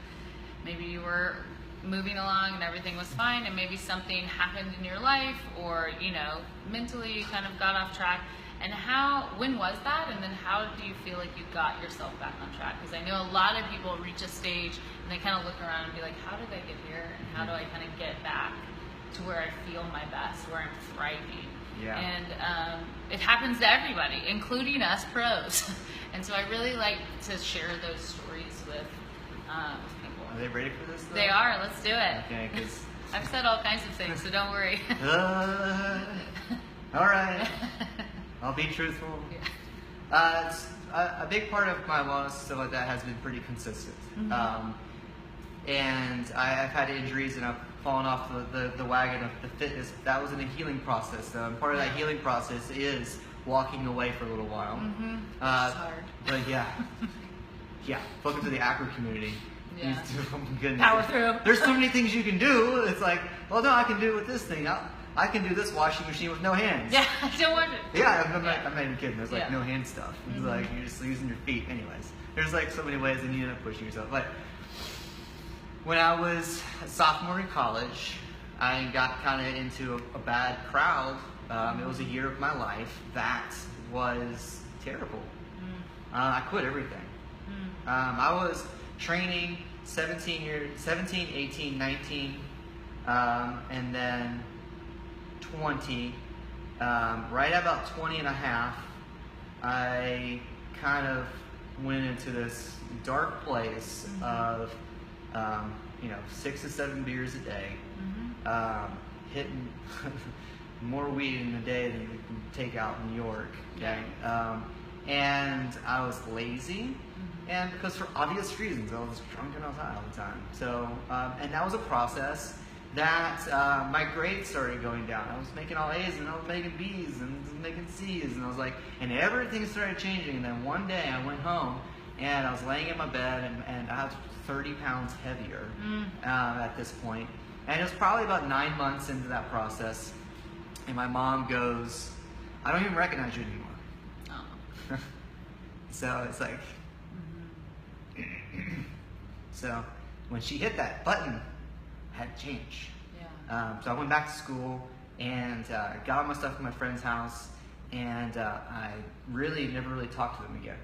maybe you were moving along and everything was fine and maybe something happened in your life, or mentally you kind of got off track. And when was that, and then how do you feel like you got yourself back on track? Because I know a lot of people reach a stage and they kind of look around and be like, how did I get here, and how do I kind of get back to where I feel my best, where I'm thriving? And it happens to everybody, including us pros. And so I really like to share those stories with people. Are they ready for this, though? They are. Let's do it. Okay, because I've said all kinds of things, so don't worry. All right. I'll be truthful. A big part of my wellness, stuff like that, has been pretty consistent. And I've had injuries and I've fallen off the wagon of the fitness. That was in a healing process. Part of that healing process is walking away for a little while. It's hard. But welcome to the acro community. Power through. There's so many things you can do. It's like, well, no, I can do it with this thing. I can do this washing machine with no hands. Yeah, I don't want it. Yeah, I'm not even kidding. There's like no hand stuff. It's like you're just using your feet. Anyways, there's like so many ways that you end up pushing yourself. But when I was a sophomore in college, I got kind of into a bad crowd. It was a year of my life that was terrible. I quit everything. I was training 17, 18, 19, and then 20. Right about 20 and a half, I kind of went into this dark place of 6 to 7 beers a day, hitting more weed in a day than you can take out in New York. Okay? And I was lazy, and because for obvious reasons, I was drunk and I was high all the time. So, and that was a process that my grades started going down. I was making all A's and I was making B's and making C's, and I was like, and everything started changing. And then one day I went home and I was laying in my bed, and I was 30 pounds heavier at this point. And it was probably about 9 months into that process, and my mom goes, "I don't even recognize you anymore." So it's like, so when she hit that button, I had to change. So I went back to school and got all my stuff from my friend's house, and I never really talked to them again.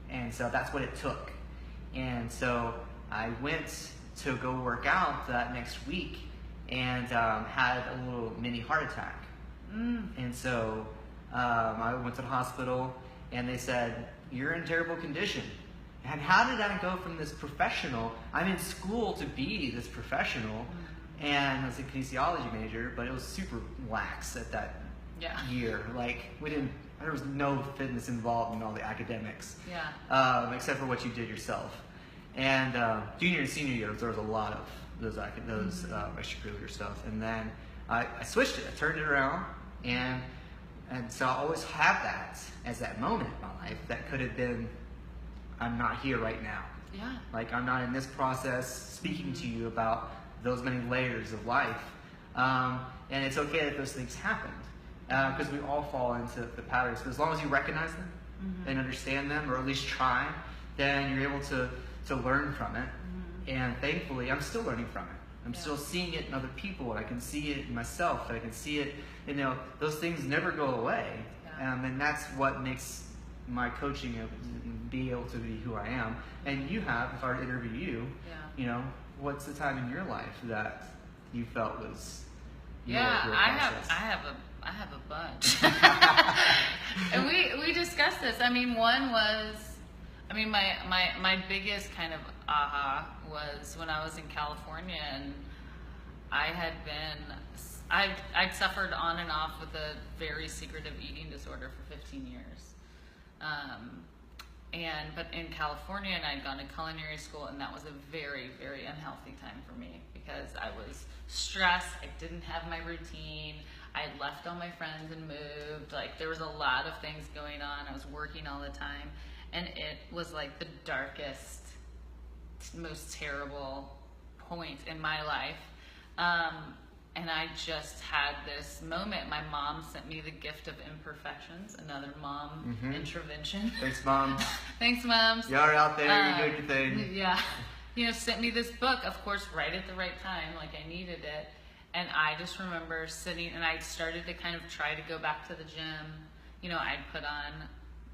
And so that's what it took. And so I went to go work out that next week and had a little mini heart attack. And so I went to the hospital, and they said, "You're in terrible condition." And how did I go from this professional, I'm in school to be this professional, and I was a kinesiology major, but it was super lax at that year. Like, there was no fitness involved in all the academics, except for what you did yourself. And junior and senior year, there was a lot of those extracurricular stuff. And then I switched it, I turned it around, and so I always have that as that moment in my life that could have been, I'm not here right now. Like, I'm not in this process speaking to you about those many layers of life. And it's okay that those things happened, because we all fall into the patterns. But as long as you recognize them and understand them, or at least try, then you're able to learn from it. And thankfully, I'm still learning from it. I'm still seeing it in other people, and I can see it in myself, and I can see it, those things never go away. And that's what makes my coaching be able to be who I am. And you have, if I were to interview you, what's the time in your life that you felt was your process? I have a bunch. And we discussed this. I mean, one was, my biggest kind of aha was when I was in California, and I'd suffered on and off with a very secretive eating disorder for 15 years. But in California, and I'd gone to culinary school, and that was a very, very unhealthy time for me, because I was stressed, I didn't have my routine, I had left all my friends and moved, like there was a lot of things going on, I was working all the time, and it was like the darkest, most terrible point in my life. And I just had this moment. My mom sent me the gift of imperfections, another mom intervention. Thanks, Mom. Thanks, Moms. Y'all are out there, you're doing your thing. Sent me this book, of course, right at the right time, like I needed it. And I just remember sitting, and I started to kind of try to go back to the gym. I'd put on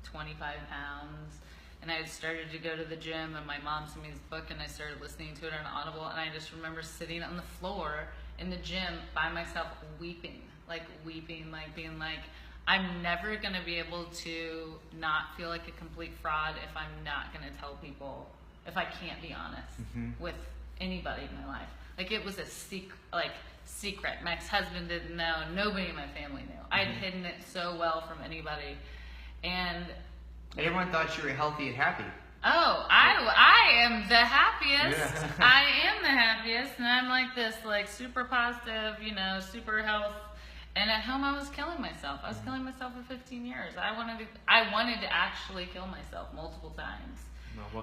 25 pounds, and I had started to go to the gym, and my mom sent me this book, and I started listening to it on Audible, and I just remember sitting on the floor in the gym by myself, weeping, like being like, I'm never going to be able to not feel like a complete fraud if I'm not going to tell people, if I can't be honest with anybody in my life. Like, it was a secret. My ex-husband didn't know. Nobody in my family knew. I had hidden it so well from anybody. And everyone thought you were healthy and happy. Oh, I am the happiest. I am the happiest, and I'm like this, like super positive, super health. And at home, I was killing myself. I was killing myself for 15 years. I wanted to actually kill myself multiple times,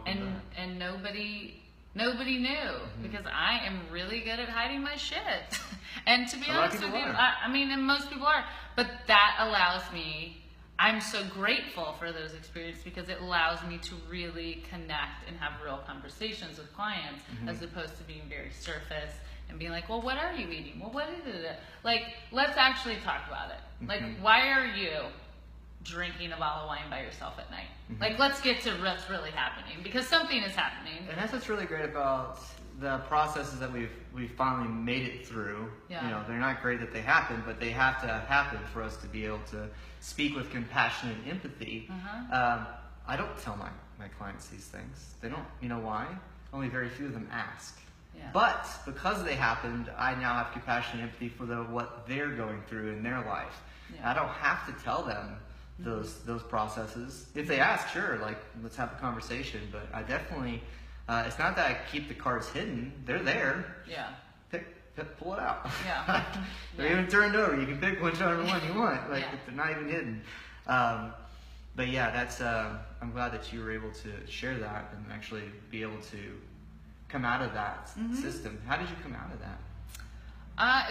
and nobody knew, because I am really good at hiding my shit. And to be honest with you, and most people are, but that allows me. I'm so grateful for those experiences, because it allows me to really connect and have real conversations with clients, as opposed to being very surface and being like, well, what are you eating? Well, what is it? Like, let's actually talk about it. Like, why are you drinking a bottle of wine by yourself at night? Like, let's get to what's really happening, because something is happening. And that's what's really great about the processes that we've finally made it through. They're not great that they happen, but they have to happen for us to be able to speak with compassion and empathy. I don't tell my clients these things. They don't. You know why? Only very few of them ask. Yeah. But because they happened, I now have compassion and empathy for what they're going through in their life. Yeah. I don't have to tell them those processes. If they ask, sure, like, let's have a conversation. But I definitely, it's not that I keep the cards hidden. They're there. Yeah. Pull it out. Yeah. They're even turned over. You can pick whichever one you want. Like, Yeah. they're not even hidden. But yeah, that's. I'm glad that you were able to share that and actually be able to come out of that system. How did you come out of that?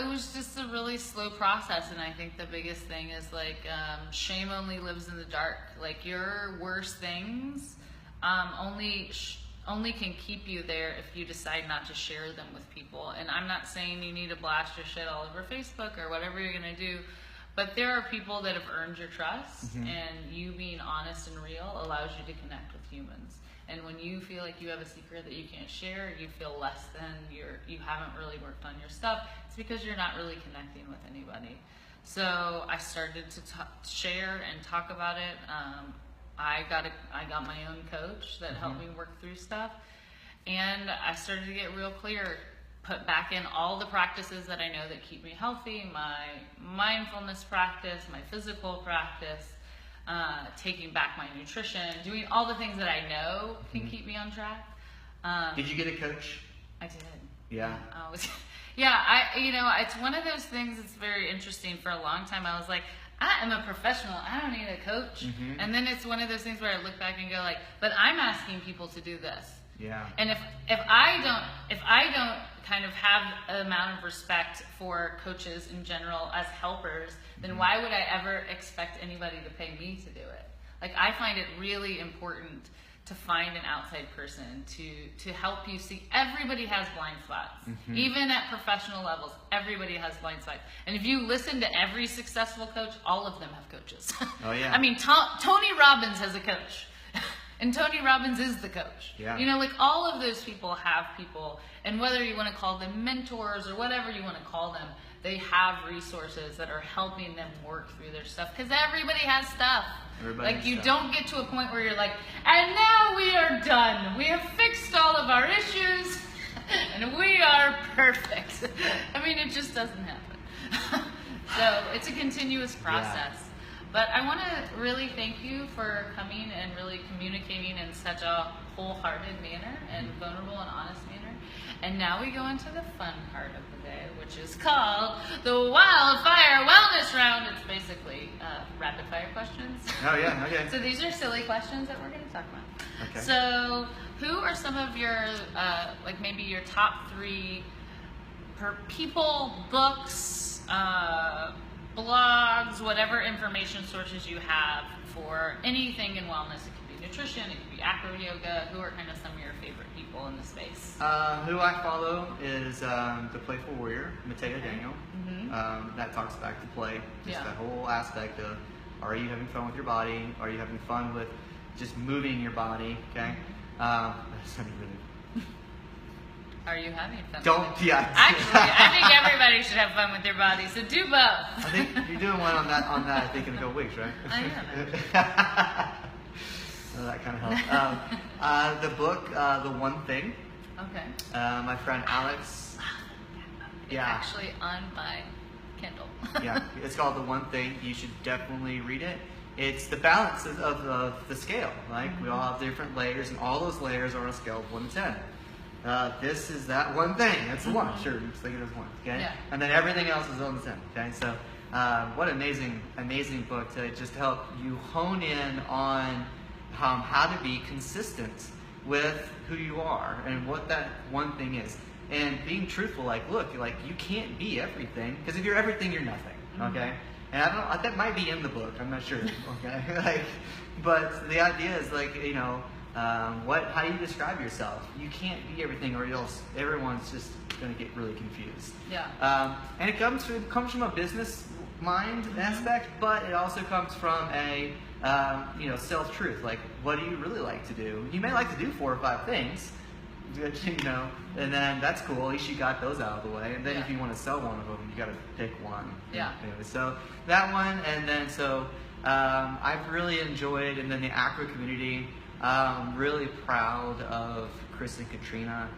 It was just a really slow process, and I think the biggest thing is like shame only lives in the dark. Like your worst things only can keep you there if you decide not to share them with people. And I'm not saying you need to blast your shit all over Facebook or whatever you're gonna do, but there are people that have earned your trust, and you being honest and real allows you to connect with humans. And when you feel like you have a secret that you can't share, you feel less than, you haven't really worked on your stuff, it's because you're not really connecting with anybody. So I started to share and talk about it. I got my own coach that helped me work through stuff, and I started to get real clear, put back in all the practices that I know that keep me healthy, my mindfulness practice, my physical practice, taking back my nutrition, doing all the things that I know can keep me on track. Did you get a coach? I did. Yeah. It's one of those things that's very interesting. For a long time, I was like, I am a professional. I don't need a coach. And then it's one of those things where I look back and go like, but I'm asking people to do this. Yeah. And if I don't kind of have an amount of respect for coaches in general as helpers, then why would I ever expect anybody to pay me to do it? Like, I find it really important to find an outside person to help you see. Everybody has blind spots. Even at professional levels, everybody has blind spots. And if you listen to every successful coach, all of them have coaches. Oh yeah. I mean, Tony Robbins has a coach. And Tony Robbins is the coach. Yeah. You know, like all of those people have people, and whether you want to call them mentors or whatever you want to call them, they have resources that are helping them work through their stuff, because everybody has stuff. Everybody like has you stuff. don't get to a point where you're like, and now we are done. We have fixed all of our issues and we are perfect. I mean, it just doesn't happen. So it's a continuous process. Yeah. But I want to really thank you for coming and really communicating in such a wholehearted manner and vulnerable and honest manner. And now we go into the fun part of the day, which is called the Wildfire Wellness Round. It's basically rapid fire questions. Oh yeah, okay. So these are silly questions that we're going to talk about. Okay. So who are some of your, like maybe your top 3 people, books, blogs, whatever information sources you have for anything in wellness? It could be nutrition, it could be AcroYoga. Who are kind of some of your favorite people in the space? Who I follow is the Playful Warrior, Mateo Daniel. That talks back to play, just that whole aspect of, are you having fun with your body? Are you having fun with just moving your body? Okay. That's not really. Are you having fun? Actually, I think everybody should have fun with their body, so do both. I think you're doing one on that. I think in a couple weeks, right? I am. So that kind of helps. The book, The One Thing. Okay. My friend Alex. It's actually on my Kindle. Yeah, it's called The One Thing. You should definitely read it. It's the balance of the scale. Like we all have different layers, and all those layers are on a scale of 1 to 10. This is that one thing. That's the one. Sure, just think it as one. Okay. Yeah. And then everything else is on the 10. Okay. So, what an amazing book to just help you hone in on how to be consistent with who you are and what that one thing is, and being truthful. Like, look, like you can't be everything, because if you're everything, you're nothing. Okay. And I don't. That might be in the book. I'm not sure. Okay. But the idea is like, how do you describe yourself? You can't be everything, or else everyone's just going to get really confused. Yeah. And it comes from a business mind aspect, but it also comes from a self-truth. Like, what do you really like to do? You may like to do 4 or 5 things, and then that's cool. At least you got those out of the way. And then if you want to sell one of them, you got to pick one. Yeah. So that one, and then I've really enjoyed, and then the Acro community. I'm really proud of Chris and Katrina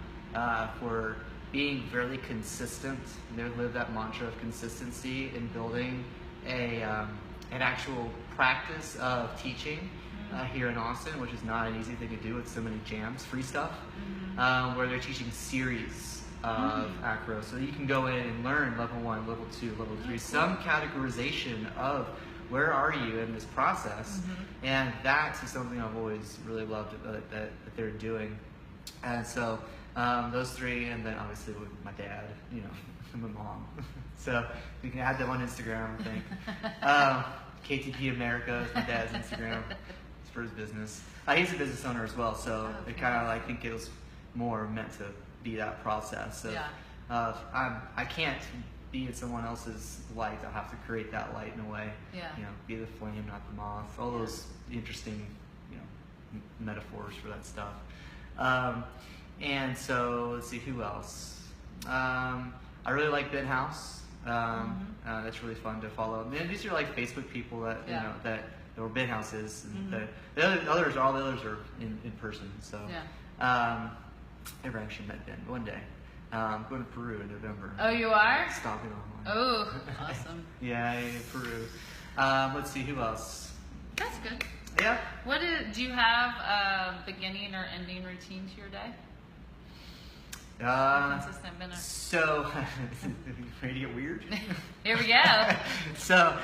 for being very consistent. They live that mantra of consistency in building an actual practice of teaching here in Austin, which is not an easy thing to do with so many jams, free stuff, where they're teaching series of acro. So you can go in and learn level 1, level 2, level 3, some categorization of where are you in this process. And that is something I've always really loved that they're doing. And so those 3, and then obviously with my dad, you know, and my mom. So you can add them on Instagram, I think. KTP America is my dad's Instagram. It's for his business. He's a business owner as well, so it kind of, I think it was more meant to be that process. So I can't be in someone else's light. I'll have to create that light in a way. You know, be the flame, not the moth. All those interesting, you know, metaphors for that stuff. And so let's see, who else? I really like Ben House. That's really fun to follow. And these are like Facebook people that you know that or Ben House is. And all the others are in person. So never actually met Ben. One day, I'm going to Peru in November. Oh, you are? Stopping online. Oh, awesome. Yeah, Peru. Let's see, who else? That's good. Yeah. Do you have a beginning or ending routine to your day? Consistent dinner. So, ready to get weird? Here we go. So,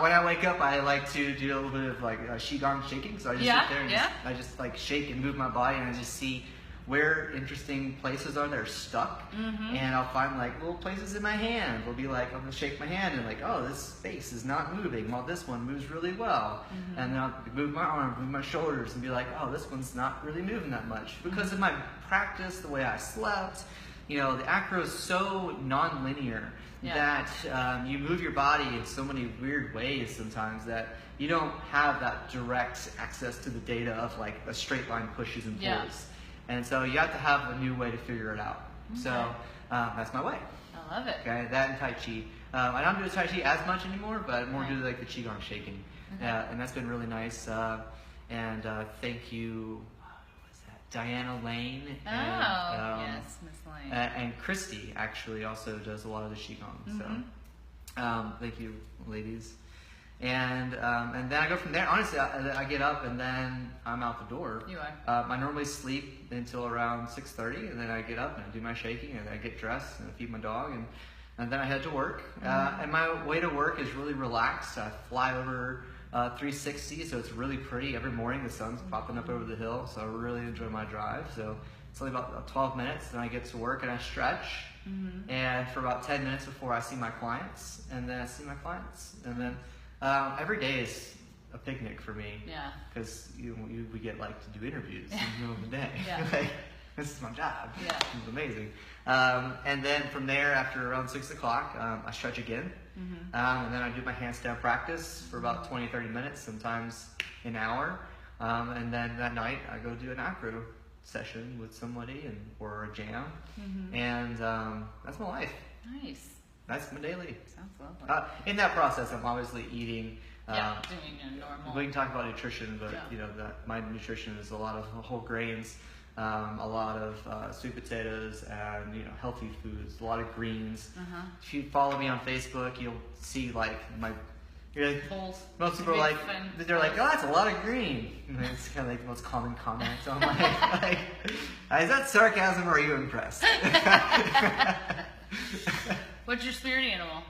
when I wake up, I like to do a little bit of like Qigong shaking. So I just sit there and I just like shake and move my body, and I just see where interesting places are that are stuck. And I'll find like little places in my hand. I'll be like, I'm gonna shake my hand and like, oh, this space is not moving. Well, this one moves really well. And then I'll move my arm, move my shoulders, and be like, oh, this one's not really moving that much. Because of my practice, the way I slept, you know, the acro is so non-linear that you move your body in so many weird ways sometimes that you don't have that direct access to the data of like a straight line pushes and pulls. And so you have to have a new way to figure it out. So that's my way. I love it. Okay, that and Tai Chi. I don't do the Tai Chi as much anymore, but more do like the Qigong shaking. And that's been really nice. And thank you, what was that? Diana Lane. Yes, Miss Lane. And Christy actually also does a lot of the Qigong. So thank you, ladies. And then I go from there. Honestly, I get up and then I'm out the door. You are. I normally sleep until around 6:30, and then I get up and I do my shaking, and I get dressed and I feed my dog, and then I head to work. And my way to work is really relaxed. I fly over 360, so it's really pretty. Every morning the sun's popping up over the hill, so I really enjoy my drive. So it's only about 12 minutes, then I get to work and I stretch. And for about 10 minutes before I see my clients, and then I see my clients, and then every day is a picnic for me. Because we get like to do interviews in the middle of the day. Like, this is my job. It's amazing. And then from there, after around 6 o'clock, I stretch again. And then I do my handstand practice for about 20-30 minutes, sometimes an hour. And then that night, I go do an acro session with somebody or a jam. And that's my life. Nice. That's my daily. Sounds lovely. In that process, I'm obviously eating. Doing your normal. We can talk about nutrition, but you know that my nutrition is a lot of whole grains, a lot of sweet potatoes, and you know healthy foods, a lot of greens. If you follow me on Facebook, you'll see like my. Most people are like, they're like, oh, that's a lot of green. And it's kind of like the most common comment. So I'm like, is that sarcasm or are you impressed? What's your spirit animal?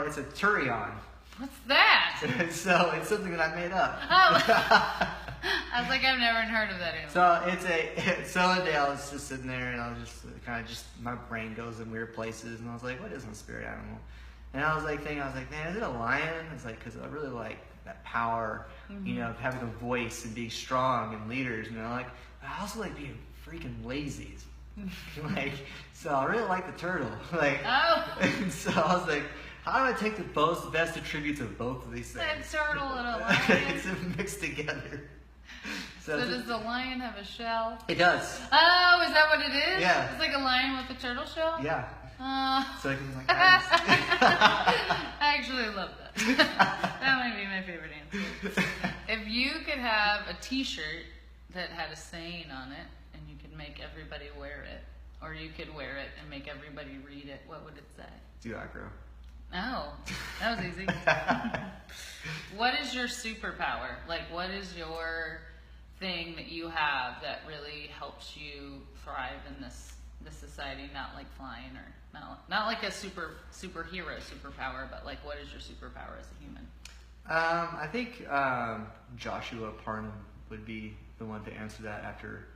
It's a turion. What's that? So it's something that I made up. I was like, I've never heard of that animal. So one day I was just sitting there and I was just my brain goes in weird places and I was like, what is my spirit animal? And I was like thinking, man, is it a lion? It's like, because I really like that power, you know, having a voice and being strong and leaders, you know, like, I also like being freaking lazy. Like, so I really like the turtle. Like, and so I was like, how do I take the best attributes of both of these things? A turtle and a lion. It's mixed together. So does the lion have a shell? It does. Oh, is that what it is? Yeah. It's like a lion with a turtle shell? Yeah. So I can like. I actually love that. That might be my favorite answer. If you could have a T-shirt that had a saying on it, and you could could make everybody wear it, or you could wear it and make everybody read it, what would it say? Do acro. Oh, that was easy. What is your superpower? Like, what is your thing that you have that really helps you thrive in this society? Not like flying, or not like a superhero superpower, but like, what is your superpower as a human? I think Joshua Parnham would be the one to answer that after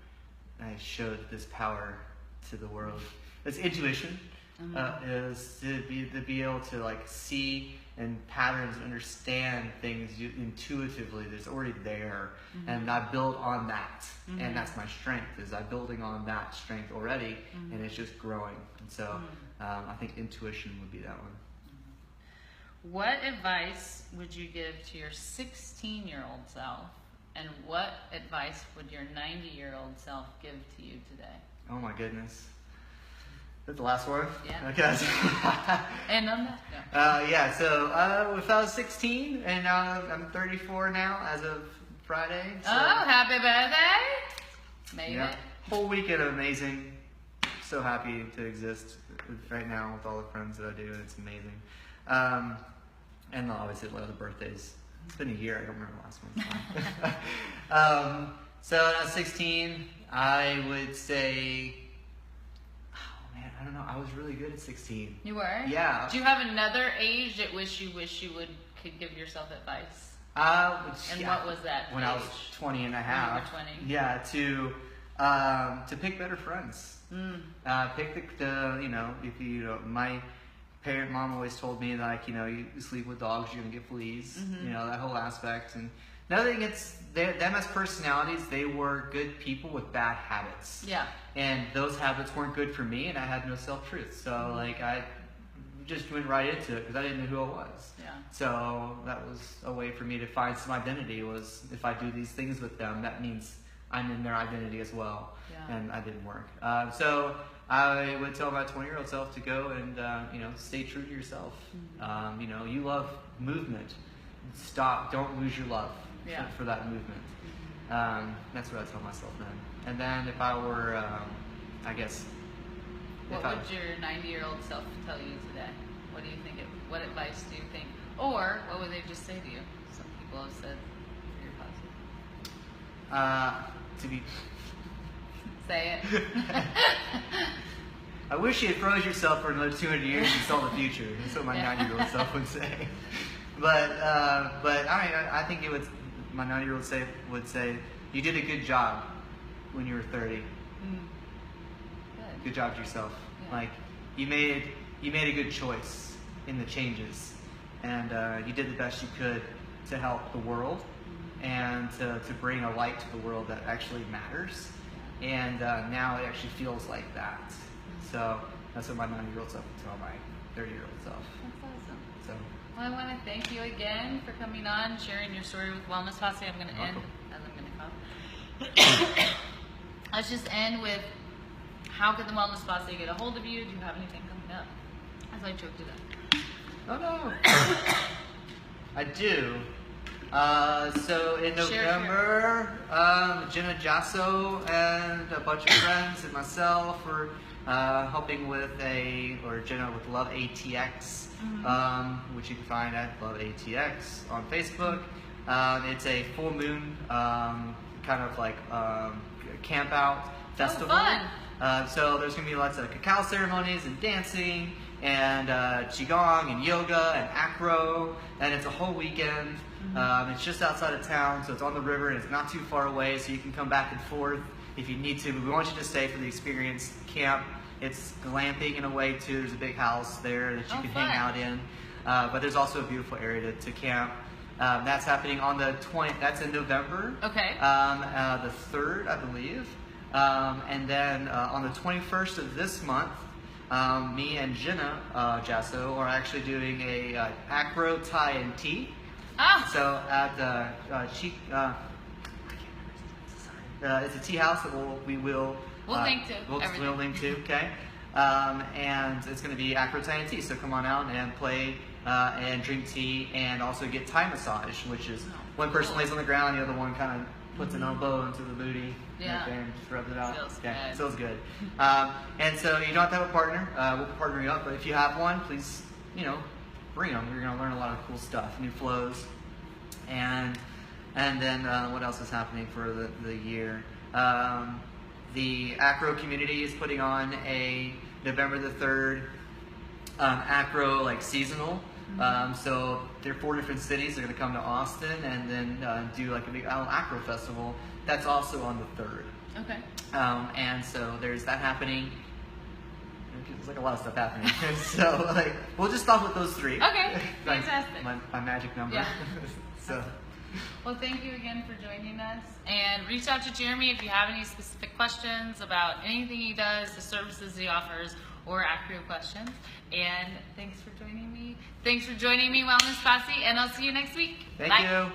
I showed this power to the world. It's intuition. Is to be able to like see and patterns, understand things intuitively that's already there, and I build on that, and that's my strength. Is I'm building on that strength already, and it's just growing. And so I think intuition would be that one. What advice would you give to your 16-year-old self, and what advice would your 90-year-old self give to you today? Oh my goodness. Is that the last one? Yeah. Okay. And on that? No. Yeah, so if I was 16, and now I'm 34 now as of Friday. So, Oh, happy birthday! Made it. Whole weekend amazing. So happy to exist right now with all the friends that I do, and it's amazing. And obviously a lot of the birthdays. It's been a year, I don't remember the last one. So when I was 16, I would say, I don't know. I was really good at 16. You were? Yeah. Do you have another age at which you wish you could give yourself advice? And what was that when age? I was 20 and a half. When you were 20. Yeah, to pick better friends. Pick my mom always told me, like, you sleep with dogs, you're gonna get fleas. That whole aspect. And another thing, them as personalities, they were good people with bad habits. Yeah. And those habits weren't good for me, and I had no self-truth. So, like, I just went right into it because I didn't know who I was. Yeah. So that was a way for me to find some identity, was if I do these things with them, that means I'm in their identity as well. Yeah. And that didn't work. So I would tell my 20-year-old self to go and, stay true to yourself. You love movement. Don't lose your love for that movement. That's what I tell myself then. And then if I were, what would your 90-year-old self tell you today? What do you think? What advice do you think? Or what would they just say to you? Some people have said for your positive. Say it. I wish you had froze yourself for another 200 years and saw the future. That's what my 90-year-old self would say. But I think it would. My 90-year-old would say, "You did a good job when you were 30. Good job to yourself. Yeah. Like you made a good choice in the changes, and you did the best you could to help the world and to bring a light to the world that actually matters. And now it actually feels like that. So that's what my 90-year-old self would tell my 30-year-old self. That's awesome. So. Well, I want to thank you again for coming on, sharing your story with Wellness Posse. I'm going to end as I'm going to cough. Let's just end with, how could the Wellness Posse get a hold of you? Do you have anything coming up? As I choked it up. Oh no. I do. So in November, Jenna Jasso and a bunch of friends and myself are helping with Jenna with Love ATX, which you can find at Love ATX on Facebook. It's a full moon kind of like camp out festival. Oh, fun. So there's going to be lots of cacao ceremonies and dancing and qigong and yoga and acro, and it's a whole weekend. It's just outside of town, so it's on the river and it's not too far away, so you can come back and forth if you need to. But we want you to stay for the experience. Camp. It's glamping in a way too. There's a big house there that you can hang out in. But there's also a beautiful area to camp. That's happening on the 20th. That's in November. Okay. The 3rd, I believe. And then on the 21st of this month, me and Jenna Jasso are actually doing a acro Thai and tea. So at it's a tea house that we'll link to. We'll link to, okay? And it's going to be acro Thai and tea. So come on out and play and drink tea, and also get Thai massage, which is one person lays on the ground, the other one kind of puts an elbow into the booty Yeah. right there and just rubs it out. Feels Yeah, good. feels good. And so you don't have to have a partner. We'll partner you up, but if you have one, please, bring them. You're going to learn a lot of cool stuff, new flows, and then what else is happening for the year? The Acro community is putting on a November the 3rd Acro seasonal. So there are 4 different cities. They're going to come to Austin and then do a big Acro festival. That's also on the 3rd. Okay. And so there's that happening. There's a lot of stuff happening. So we'll just stop with those 3. Okay. Fantastic. My magic number. Yeah. So. Well, thank you again for joining us. And reach out to Jeremy if you have any specific questions about anything he does, the services he offers, or Acro questions. And thanks for joining me. Thanks for joining me, Wellness Posse, and I'll see you next week. Thank Bye. you.